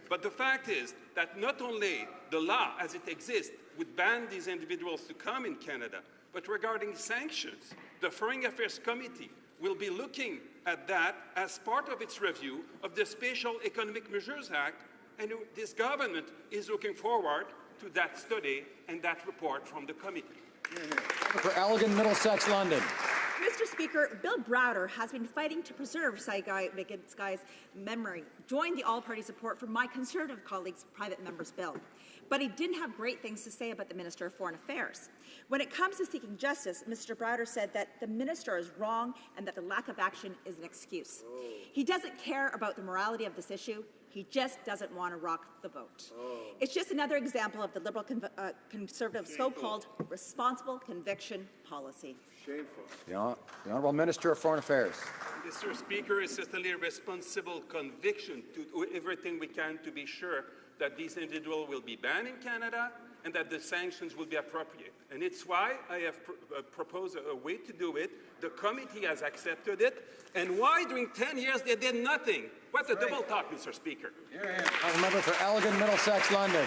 But the fact is that not only the law as it exists would ban these individuals to come in Canada, but regarding sanctions, the Foreign Affairs Committee will be looking at that as part of its review of the Special Economic Measures Act, and this government is looking forward to that study and that report from the committee. For Elgin, Middlesex, London. Mr. Speaker, Bill Browder has been fighting to preserve Saigai-Magnitsky's memory, joined the all-party support for my Conservative colleagues' private member's bill. But he didn't have great things to say about the Minister of Foreign Affairs. When it comes to seeking justice, Mr. Browder said that the minister is wrong and that the lack of action is an excuse. He doesn't care about the morality of this issue. He just doesn't want to rock the boat. It's just another example of the Liberal Conservative so-called responsible conviction policy. Shameful. The Honourable Minister of Foreign Affairs. Mr. Speaker, it's certainly a responsible conviction to do everything we can to be sure that these individuals will be banned in Canada and that the sanctions will be appropriate. And it's why I have proposed a way to do it. The committee has accepted it. And why during 10 years they did nothing? What a double talk, Mr. Speaker. Honourable member for Elgin, Middlesex, London.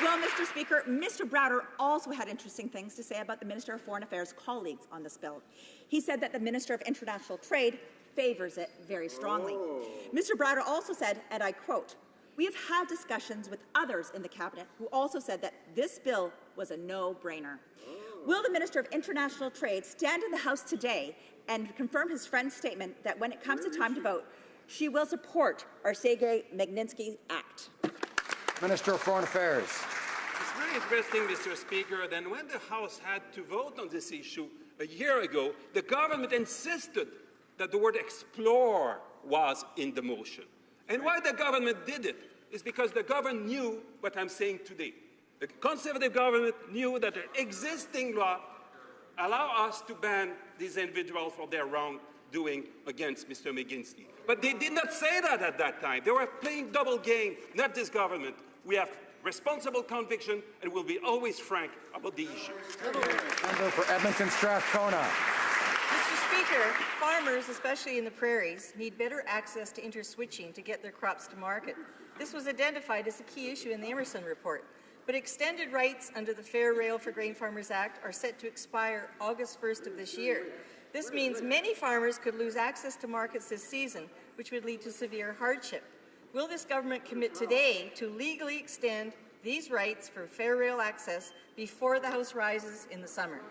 Well, Mr. Speaker, Mr. Browder also had interesting things to say about the Minister of Foreign Affairs colleagues on this bill. He said that the Minister of International Trade favours it very strongly. Mr. Browder also said, and I quote, "We have had discussions with others in the Cabinet who also said that this bill was a no-brainer." Will the Minister of International Trade stand in the House today and confirm his friend's statement that when it comes to time to vote, she will support our Sergei-Magnitsky Act? Minister of Foreign Affairs. It's very interesting, Mr. Speaker, that when the House had to vote on this issue a year ago, the government insisted that the word explore was in the motion. And why the government did it is because the government knew what I'm saying today. The Conservative government knew that the existing law allow us to ban these individuals for their wrongdoing against Mr. Magnitsky. But they did not say that at that time. They were playing double game, not this government. We have responsible conviction and will be always frank about the issues. Member for Edmonton, Strathcona. Mr. Speaker, farmers, especially in the prairies, need better access to interswitching to get their crops to market. This was identified as a key issue in the Emerson report. But extended rights under the Fair Rail for Grain Farmers Act are set to expire August 1st of this year. This means many farmers could lose access to markets this season, which would lead to severe hardship. Will this government commit today to legally extend these rights for fair rail access before the House rises in the summer?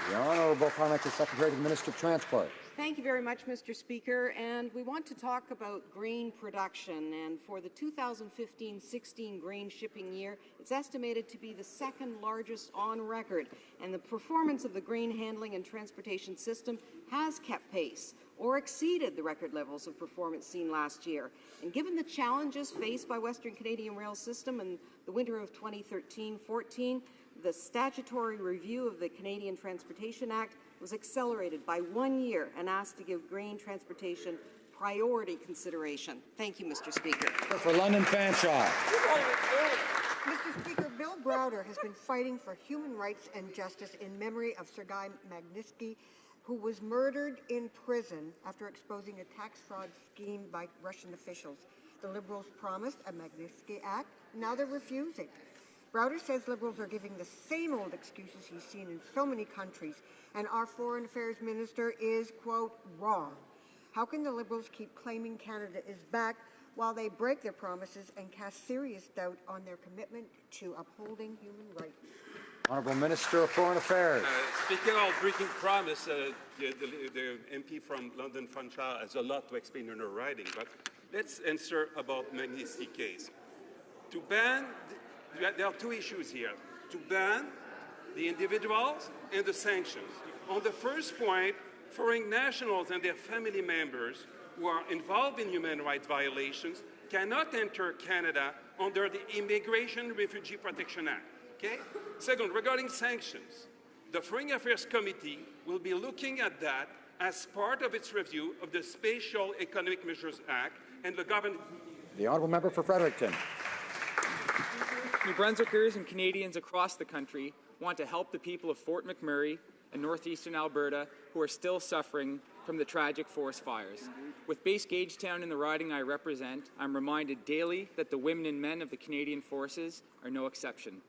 The Honourable Parliamentary Secretary to the Minister of Transport. Thank you very much, Mr. Speaker. And we want to talk about grain production. And for the 2015-16 grain shipping year, it's estimated to be the second largest on record. And the performance of the grain handling and transportation system has kept pace or exceeded the record levels of performance seen last year. And given the challenges faced by Western Canadian rail system in the winter of 2013-14, the statutory review of the Canadian Transportation Act was accelerated by 1 year and asked to give grain transportation priority consideration. Thank you, Mr. Speaker. For London, Fanshawe. Mr. Speaker, Bill Browder has been fighting for human rights and justice in memory of Sergei Magnitsky, who was murdered in prison after exposing a tax fraud scheme by Russian officials. The Liberals promised a Magnitsky Act. Now they're refusing. Browder says Liberals are giving the same old excuses he's seen in so many countries, and our Foreign Affairs Minister is, quote, wrong. How can the Liberals keep claiming Canada is back while they break their promises and cast serious doubt on their commitment to upholding human rights? Honourable Minister of Foreign Affairs. Speaking of breaking promise, the MP from London Fanshawe has a lot to explain in her writing, but let's answer about Magnitsky case. To ban, there are two issues here. To ban the individuals and the sanctions. On the first point, foreign nationals and their family members who are involved in human rights violations cannot enter Canada under the Immigration Refugee Protection Act. Okay? Second, regarding sanctions, the Foreign Affairs Committee will be looking at that as part of its review of the Spatial Economic Measures Act and the government. The honourable member for Fredericton. New Brunswickers and Canadians across the country want to help the people of Fort McMurray and northeastern Alberta who are still suffering from the tragic forest fires. With base Gagetown in the riding I represent, I'm reminded daily that the women and men of the Canadian Forces are no exception.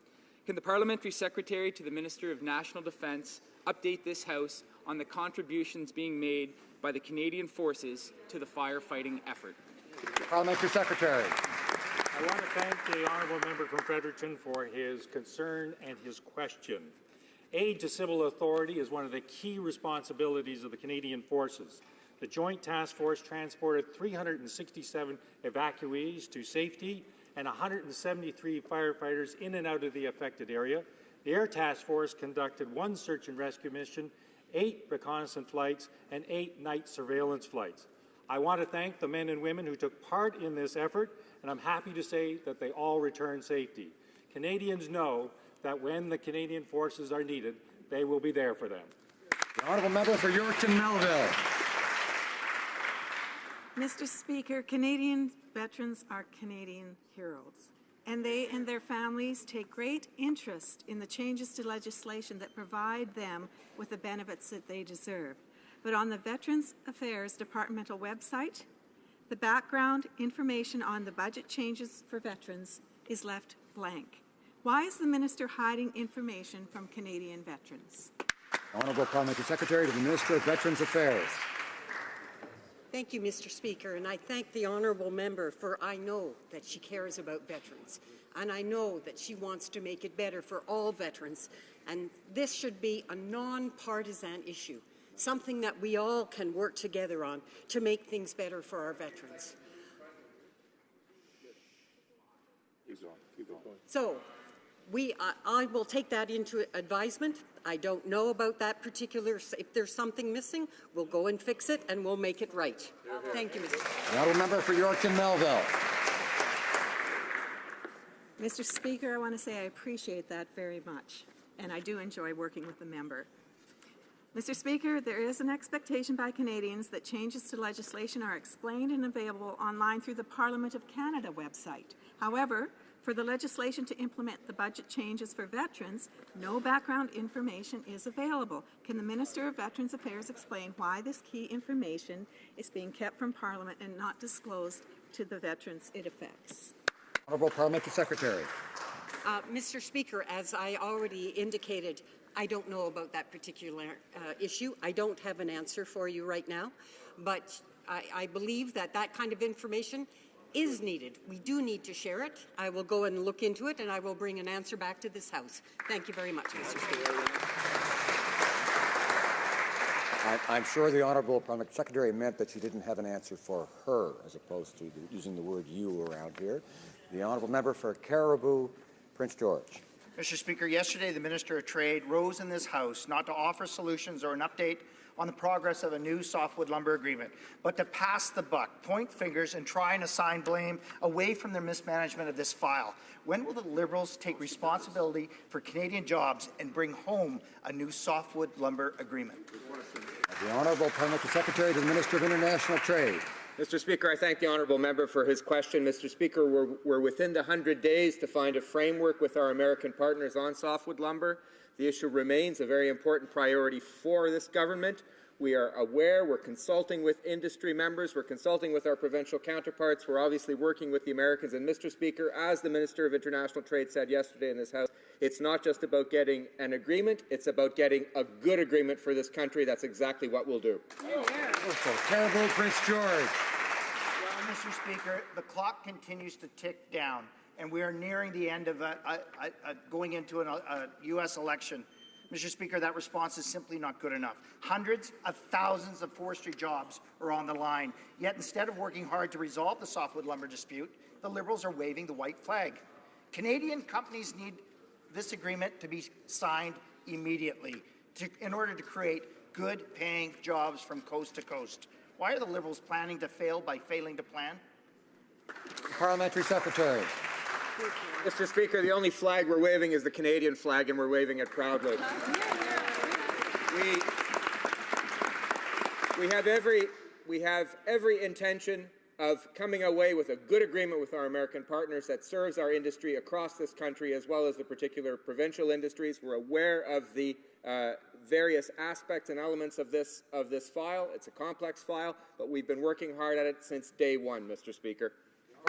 Can the Parliamentary Secretary to the Minister of National Defence update this House on the contributions being made by the Canadian Forces to the firefighting effort? Parliamentary Secretary. I want to thank the honourable member from Fredericton for his concern and his question. Aid to civil authority is one of the key responsibilities of the Canadian Forces. The Joint Task Force transported 367 evacuees to safety and 173 firefighters in and out of the affected area. The Air Task Force conducted 1 search and rescue mission, 8 reconnaissance flights, and 8 night surveillance flights. I want to thank the men and women who took part in this effort, and I'm happy to say that they all returned safely. Canadians know that when the Canadian Forces are needed, they will be there for them. The honourable member for Yorkton Melville. Mr. Speaker, Canadian veterans are Canadian heroes, and they and their families take great interest in the changes to legislation that provide them with the benefits that they deserve. But on the Veterans Affairs Departmental website, the background information on the budget changes for veterans is left blank. Why is the minister hiding information from Canadian veterans? Honourable Parliamentary Secretary to the Minister of Veterans Affairs. Thank you, Mr. Speaker, and I thank the honourable member for I know that she cares about veterans, and I know that she wants to make it better for all veterans, and this should be a non-partisan issue, something that we all can work together on to make things better for our veterans. So, I will take that into advisement. I don't know about that particular, if there's something missing, we'll go and fix it and we'll make it right. Thank you, Mr. Speaker. The honourable member for Yorkton Melville. Mr. Speaker, I want to say I appreciate that very much, and I do enjoy working with the member. Mr. Speaker, there is an expectation by Canadians that changes to legislation are explained and available online through the Parliament of Canada website. However, for the legislation to implement the budget changes for veterans, no background information is available. Can the Minister of Veterans Affairs explain why this key information is being kept from Parliament and not disclosed to the veterans it affects? Honourable Parliamentary Secretary. Mr. Speaker, as I already indicated, I don't know about that particular issue. I don't have an answer for you right now, but I believe that that kind of information is needed. We do need to share it. I will go and look into it, and I will bring an answer back to this House. Thank you very much, Mr. Speaker. I'm sure the Honourable Parliamentary Secretary meant that she didn't have an answer for her, as opposed to using the word you around here. The Honourable Member for Caribou, Prince George. Mr. Speaker, yesterday the Minister of Trade rose in this House not to offer solutions or an update on the progress of a new softwood lumber agreement, but to pass the buck, point fingers, and try and assign blame away from their mismanagement of this file. When will the Liberals take responsibility for Canadian jobs and bring home a new softwood lumber agreement? The Honourable Parliamentary Secretary to the Minister of International Trade. Mr. Speaker, I thank the honourable member for his question. Mr. Speaker, we're within the 100 days to find a framework with our American partners on softwood lumber. The issue remains a very important priority for this government. We are aware, we're consulting with industry members, we're consulting with our provincial counterparts, we're obviously working with the Americans. And Mr. Speaker, as the Minister of International Trade said yesterday in this House, it's not just about getting an agreement, it's about getting a good agreement for this country. That's exactly what we'll do. Caribou, Prince George. Well, Mr. Speaker, the clock continues to tick down, and we are nearing the end of going into a U.S. election. Mr. Speaker, that response is simply not good enough. Hundreds of thousands of forestry jobs are on the line. Yet instead of working hard to resolve the softwood lumber dispute, the Liberals are waving the white flag. Canadian companies need this agreement to be signed immediately in order to create good-paying jobs from coast to coast. Why are the Liberals planning to fail by failing to plan? Parliamentary Secretary. Mr. Speaker, the only flag we're waving is the Canadian flag, and we're waving it proudly. We have every intention of coming away with a good agreement with our American partners that serves our industry across this country, as well as the particular provincial industries. We're aware of the various aspects and elements of this file. It's a complex file, but we've been working hard at it since day one, Mr. Speaker.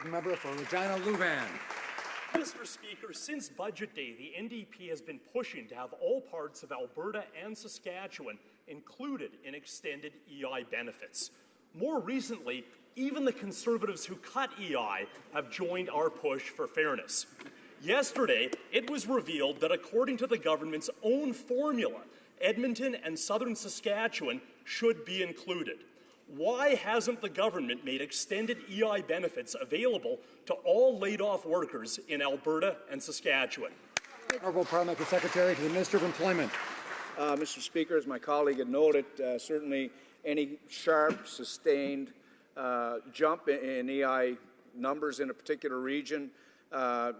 Member for Regina Louvain. Mr. Speaker, since Budget Day, the NDP has been pushing to have all parts of Alberta and Saskatchewan included in extended EI benefits. More recently, even the Conservatives who cut EI have joined our push for fairness. Yesterday, it was revealed that according to the government's own formula, Edmonton and southern Saskatchewan should be included. Why hasn't the government made extended EI benefits available to all laid-off workers in Alberta and Saskatchewan? Honourable Parliamentary Secretary to the Minister of Employment. Mr. Speaker, as my colleague had noted, certainly any sharp, sustained jump in EI numbers in a particular region, the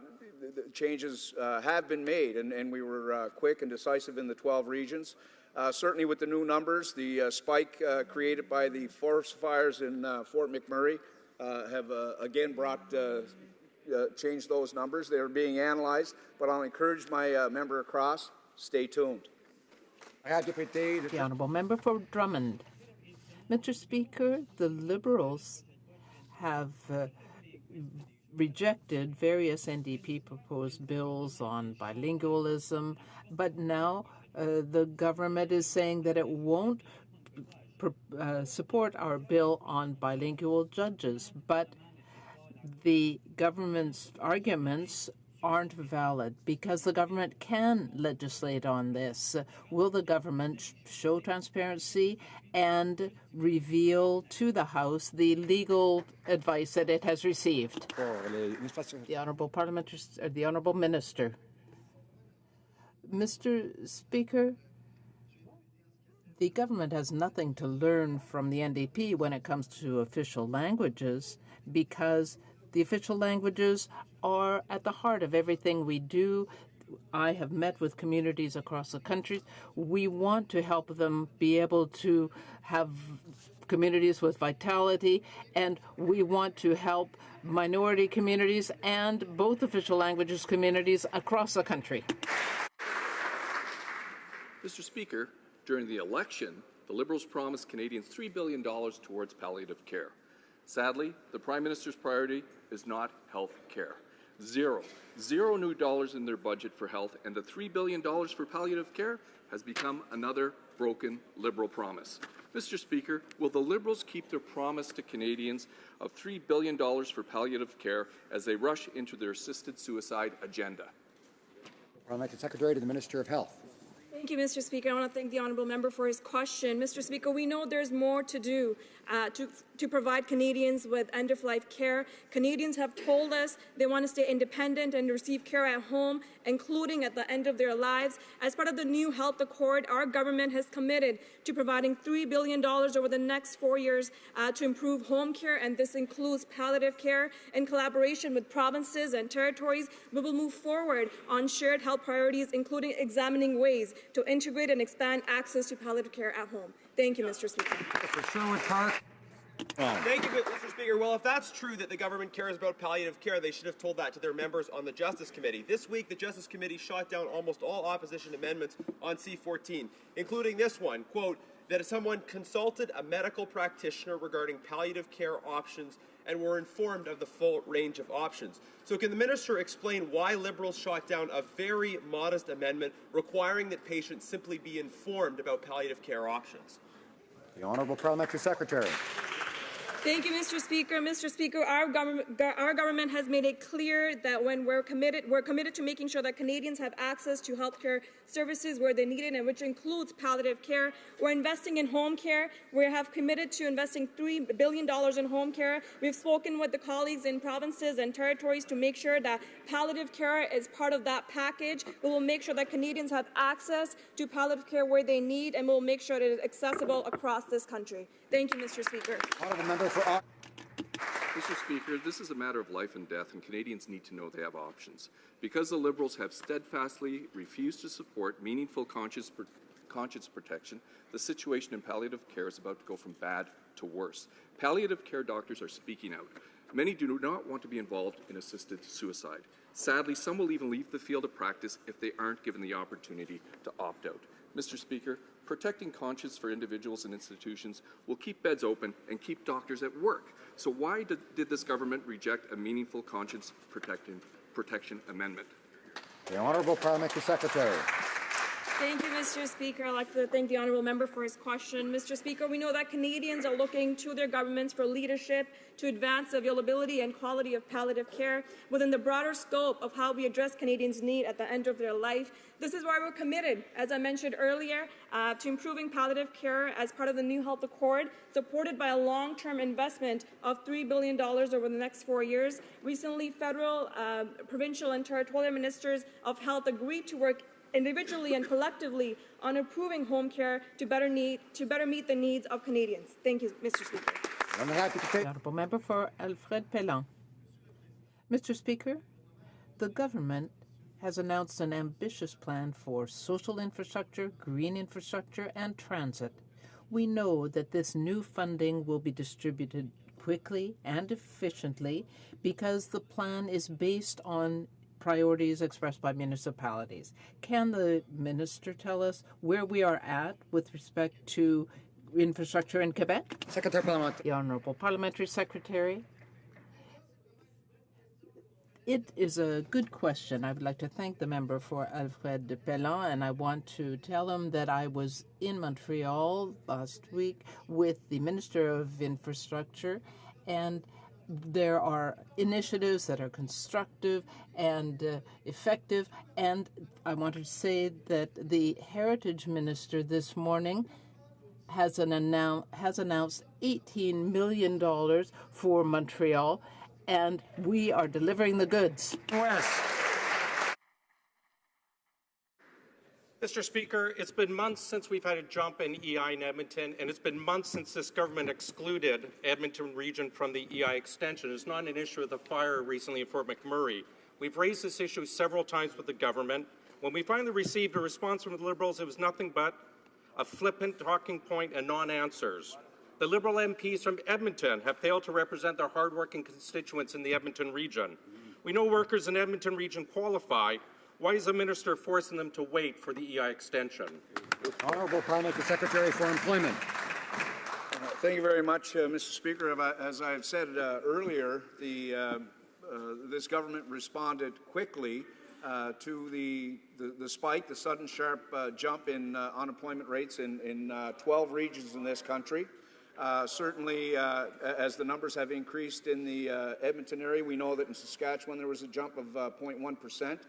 changes have been made, and we were quick and decisive in the 12 regions. Certainly with the new numbers, the spike created by the forest fires in Fort McMurray have again changed those numbers. They are being analyzed, but I'll encourage my member across, stay tuned. The Honourable Member for Drummond. Mr. Speaker, the Liberals have rejected various NDP proposed bills on bilingualism, but now the government is saying that it won't support our bill on bilingual judges. But the government's arguments aren't valid because the government can legislate on this. Will the government show transparency and reveal to the House the legal advice that it has received? The Honourable Minister. Mr. Speaker, the government has nothing to learn from the NDP when it comes to official languages because the official languages are at the heart of everything we do. I have met with communities across the country. We want to help them be able to have communities with vitality, and we want to help minority communities and both official languages communities across the country. Mr. Speaker, during the election, the Liberals promised Canadians $3 billion towards palliative care. Sadly, the Prime Minister's priority is not health care. Zero new dollars in their budget for health, and the $3 billion for palliative care has become another broken Liberal promise. Mr. Speaker, will the Liberals keep their promise to Canadians of $3 billion for palliative care as they rush into their assisted suicide agenda? Parliamentary Secretary to the Minister of Health. Thank you, Mr. Speaker. I want to thank the honourable member for his question. Mr. Speaker, we know there's more to do to provide Canadians with end-of-life care. Canadians have told us they want to stay independent and receive care at home, including at the end of their lives. As part of the new health accord, our government has committed to providing $3 billion over the next 4 years to improve home care, and this includes palliative care. In collaboration with provinces and territories, we will move forward on shared health priorities, including examining ways to integrate and expand access to palliative care at home. Thank you, Mr. Speaker. Thank you, Mr. Speaker. Well, if that's true that the government cares about palliative care, they should have told that to their members on the Justice Committee. This week, the Justice Committee shot down almost all opposition amendments on C-14, including this one, quote, that someone consulted a medical practitioner regarding palliative care options and were informed of the full range of options. So can the minister explain why Liberals shot down a very modest amendment requiring that patients simply be informed about palliative care options? The Honourable Parliamentary Secretary. Thank you, Mr. Speaker. Mr. Speaker, our government has made it clear that when we're committed to making sure that Canadians have access to healthcare services where they need it, and which includes palliative care. We're investing in home care. We have committed to investing $3 billion in home care. We've spoken with the colleagues in provinces and territories to make sure that palliative care is part of that package. We will make sure that Canadians have access to palliative care where they need, and we'll make sure that it is accessible across this country. Thank you, Mr. Speaker. Honourable member for Mr. Speaker, this is a matter of life and death, and Canadians need to know they have options. Because the Liberals have steadfastly refused to support meaningful conscience protection, the situation in palliative care is about to go from bad to worse. Palliative care doctors are speaking out. Many do not want to be involved in assisted suicide. Sadly, some will even leave the field of practice if they aren't given the opportunity to opt out. Mr. Speaker, protecting conscience for individuals and institutions will keep beds open and keep doctors at work. So why did this government reject a meaningful conscience protection amendment? the Honourable Parliamentary Secretary. Thank you, Mr. Speaker. I'd like to thank the honourable member for his question. Mr. Speaker, we know that Canadians are looking to their governments for leadership to advance the availability and quality of palliative care within the broader scope of how we address Canadians' need at the end of their life. This is why we're committed, as I mentioned earlier, to improving palliative care as part of the new health accord, supported by a long-term investment of $3 billion over the next 4 years. Recently, federal, provincial, and territorial ministers of health agreed to work individually and collectively on improving home care to better meet the needs of Canadians. Thank you, Mr. Speaker. The honourable member for Alfred Pellan. Mr. Speaker, the government has announced an ambitious plan for social infrastructure, green infrastructure, and transit. We know that this new funding will be distributed quickly and efficiently because the plan is based on priorities expressed by municipalities. Can the minister tell us where we are at with respect to infrastructure in Quebec? Secretary Parliamentary. The Honourable Parliamentary Secretary. It is a good question. I would like to thank the member for Alfred Pellan, and I want to tell him that I was in Montreal last week with the Minister of Infrastructure, and there are initiatives that are constructive and effective, and I want to say that the Heritage Minister this morning has announced $18 million for Montreal, and we are delivering the goods. Mr. Speaker, it's been months since we've had a jump in EI in Edmonton, and it's been months since this government excluded Edmonton region from the EI extension. It's not an issue of the fire recently in Fort McMurray. We've raised this issue several times with the government. When we finally received a response from the Liberals, it was nothing but a flippant talking point and non-answers. The Liberal MPs from Edmonton have failed to represent their hardworking constituents in the Edmonton region. We know workers in Edmonton region qualify. Why is the minister forcing them to wait for the EI extension? Honourable Parliamentary Secretary for Employment. Thank you very much, Mr. Speaker. As I've said earlier, this government responded quickly to the spike, the sudden sharp jump in unemployment rates in 12 regions in this country. Certainly, as the numbers have increased in the Edmonton area, we know that in Saskatchewan there was a jump of 0.1%.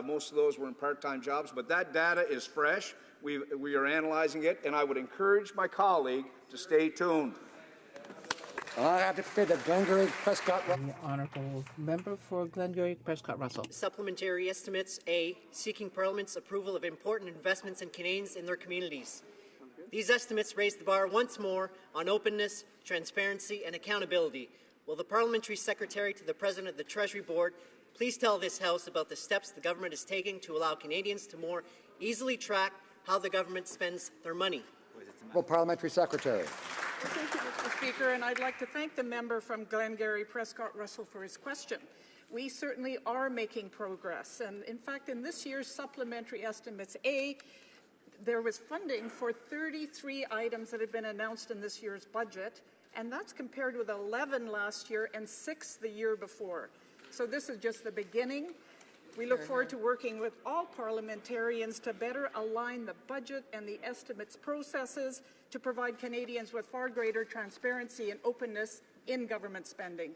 Most of those were in part-time jobs, but that data is fresh. We are analyzing it, and I would encourage my colleague to stay tuned. I have to say that Glengarry Prescott. The honourable member for Glengarry Prescott Russell. Supplementary estimates A, seeking Parliament's approval of important investments in Canadians in their communities. These estimates raise the bar once more on openness, transparency, and accountability. Will the Parliamentary Secretary to the President of the Treasury Board please tell this House about the steps the government is taking to allow Canadians to more easily track how the government spends their money? Parliamentary Secretary. Thank you, Mr. Speaker, and I'd like to thank the member from Glengarry Prescott Russell for his question. We certainly are making progress, and in fact, in this year's supplementary estimates A, there was funding for 33 items that had been announced in this year's budget, and that's compared with 11 last year and 6 the year before. So this is just the beginning. We look forward to working with all parliamentarians to better align the budget and the estimates processes to provide Canadians with far greater transparency and openness in government spending.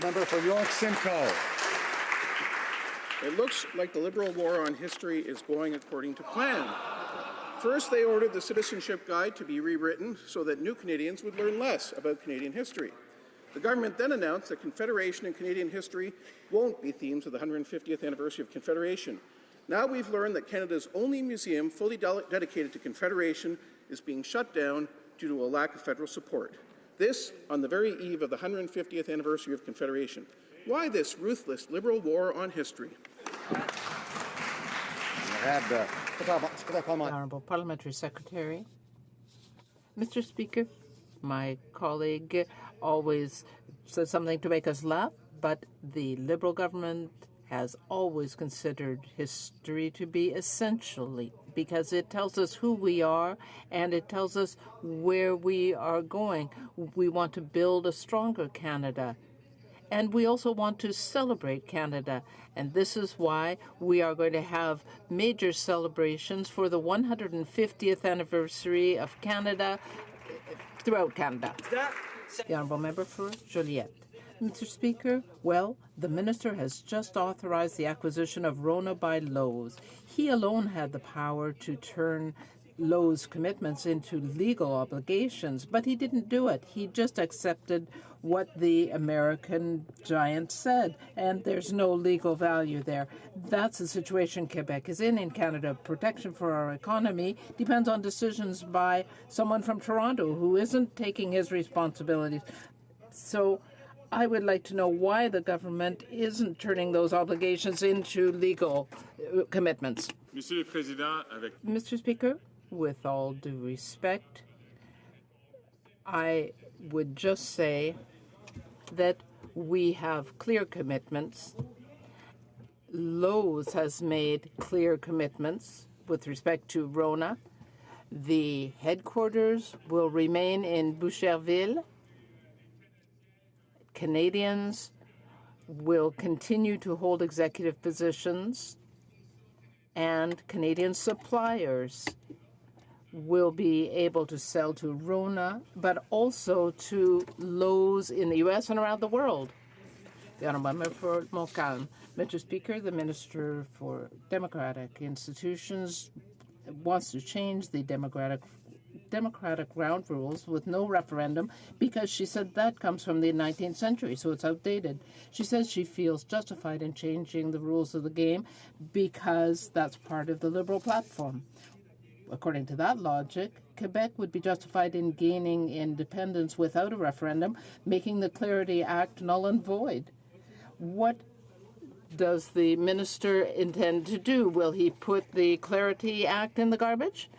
Member for York Simcoe. It looks like the Liberal war on history is going according to plan. First, they ordered the Citizenship Guide to be rewritten so that new Canadians would learn less about Canadian history. The government then announced that Confederation and Canadian history won't be themes of the 150th anniversary of Confederation. Now we've learned that Canada's only museum fully dedicated to Confederation is being shut down due to a lack of federal support. This on the very eve of the 150th anniversary of Confederation. Why this ruthless Liberal war on history? The Honourable Parliamentary Secretary. Mr. Speaker, my colleague always says something to make us laugh, but the Liberal government has always considered history to be essentially because it tells us who we are and it tells us where we are going. We want to build a stronger Canada. And we also want to celebrate Canada. And this is why we are going to have major celebrations for the 150th anniversary of Canada throughout Canada. The Honourable Member for Joliette. Mr. Speaker, well, the Minister has just authorized the acquisition of Rona by Lowe's. He alone had the power to turn Lowe's commitments into legal obligations, but he didn't do it. He just accepted what the American giant said, and there's no legal value there. That's the situation Quebec is in Canada. Protection for our economy depends on decisions by someone from Toronto who isn't taking his responsibilities. So I would like to know why the government isn't turning those obligations into legal commitments. Mr. Speaker, with all due respect, I would just say that we have clear commitments. Lowe's has made clear commitments with respect to Rona. The headquarters will remain in Boucherville. Canadians will continue to hold executive positions, and Canadian suppliers will be able to sell to Rona, but also to Lowe's in the U.S. and around the world. The Honourable Member for Montcalm. Mr. Speaker, the Minister for Democratic Institutions wants to change the democratic ground rules with no referendum because she said that comes from the 19th century, so it's outdated. She says she feels justified in changing the rules of the game because that's part of the Liberal platform. According to that logic, Quebec would be justified in gaining independence without a referendum, making the Clarity Act null and void. What does the minister intend to do? Will he put the Clarity Act in the garbage?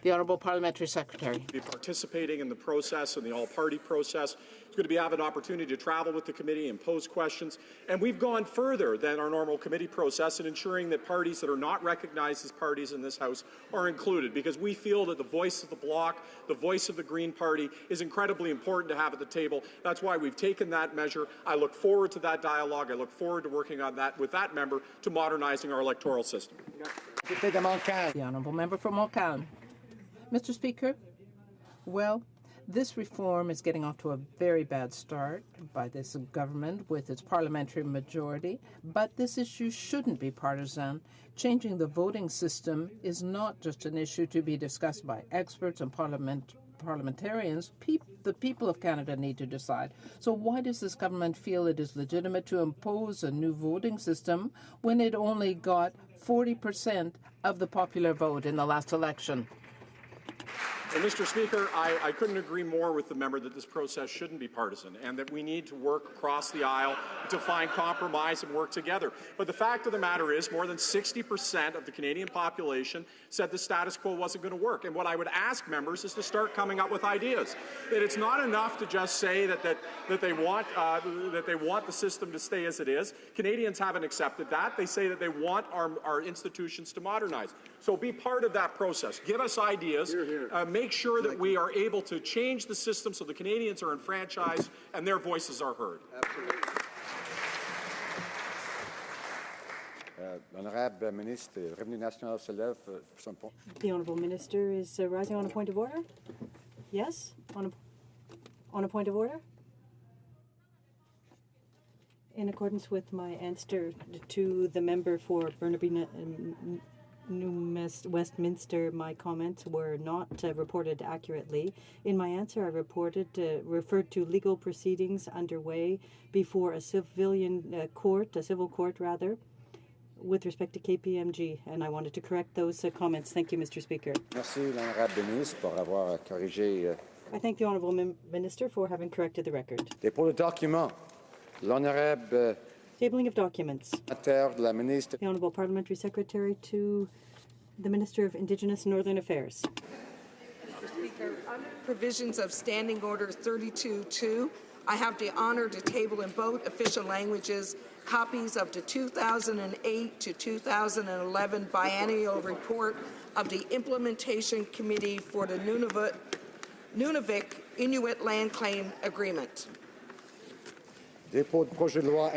The Honourable Parliamentary Secretary. Be participating in the process, in the all-party process. It's going to have an opportunity to travel with the committee and pose questions. And we've gone further than our normal committee process in ensuring that parties that are not recognized as parties in this House are included, because we feel that the voice of the Bloc, the voice of the Green Party, is incredibly important to have at the table. That's why we've taken that measure. I look forward to that dialogue. I look forward to working on that with that member to modernizing our electoral system. The Honourable Member for Montcalm. Mr. Speaker, well, this reform is getting off to a very bad start by this government with its parliamentary majority, but this issue shouldn't be partisan. Changing the voting system is not just an issue to be discussed by experts and parliamentarians. The people of Canada need to decide. So why does this government feel it is legitimate to impose a new voting system when it only got 40% of the popular vote in the last election? And Mr. Speaker, I couldn't agree more with the member that this process shouldn't be partisan and that we need to work across the aisle to find compromise and work together. But the fact of the matter is more than 60% of the Canadian population said the status quo wasn't going to work. And what I would ask members is to start coming up with ideas. That it's not enough to just say that they want the system to stay as it is. Canadians haven't accepted that. They say that they want our institutions to modernize. So be part of that process. Give us ideas. Make sure that we are able to change the system so the Canadians are enfranchised and their voices are heard. Absolutely. L'honorable ministre, le Revenu national se lève pour son point. The honourable minister is rising on a point of order. Yes, on a point of order. In accordance with my answer to the member for Burnaby New Westminster, my comments were not reported accurately. In my answer, I referred to legal proceedings underway before a civil court, with respect to KPMG, and I wanted to correct those comments. Thank you, Mr. Speaker. Merci, l'honorable ministre, pour avoir corrigé. I thank the honourable minister for having corrected the record. Dépôt de document. L'honorable Tabling of documents. de la ministre. The honourable parliamentary secretary to the Minister of Indigenous and Northern Affairs. Mr. Speaker, under provisions of Standing Order 32-2, I have the honour to table in both official languages copies of the 2008 to 2011 biennial report of the Implementation Committee for the Nunavik Inuit Land Claim Agreement. Dépôt de projet de loi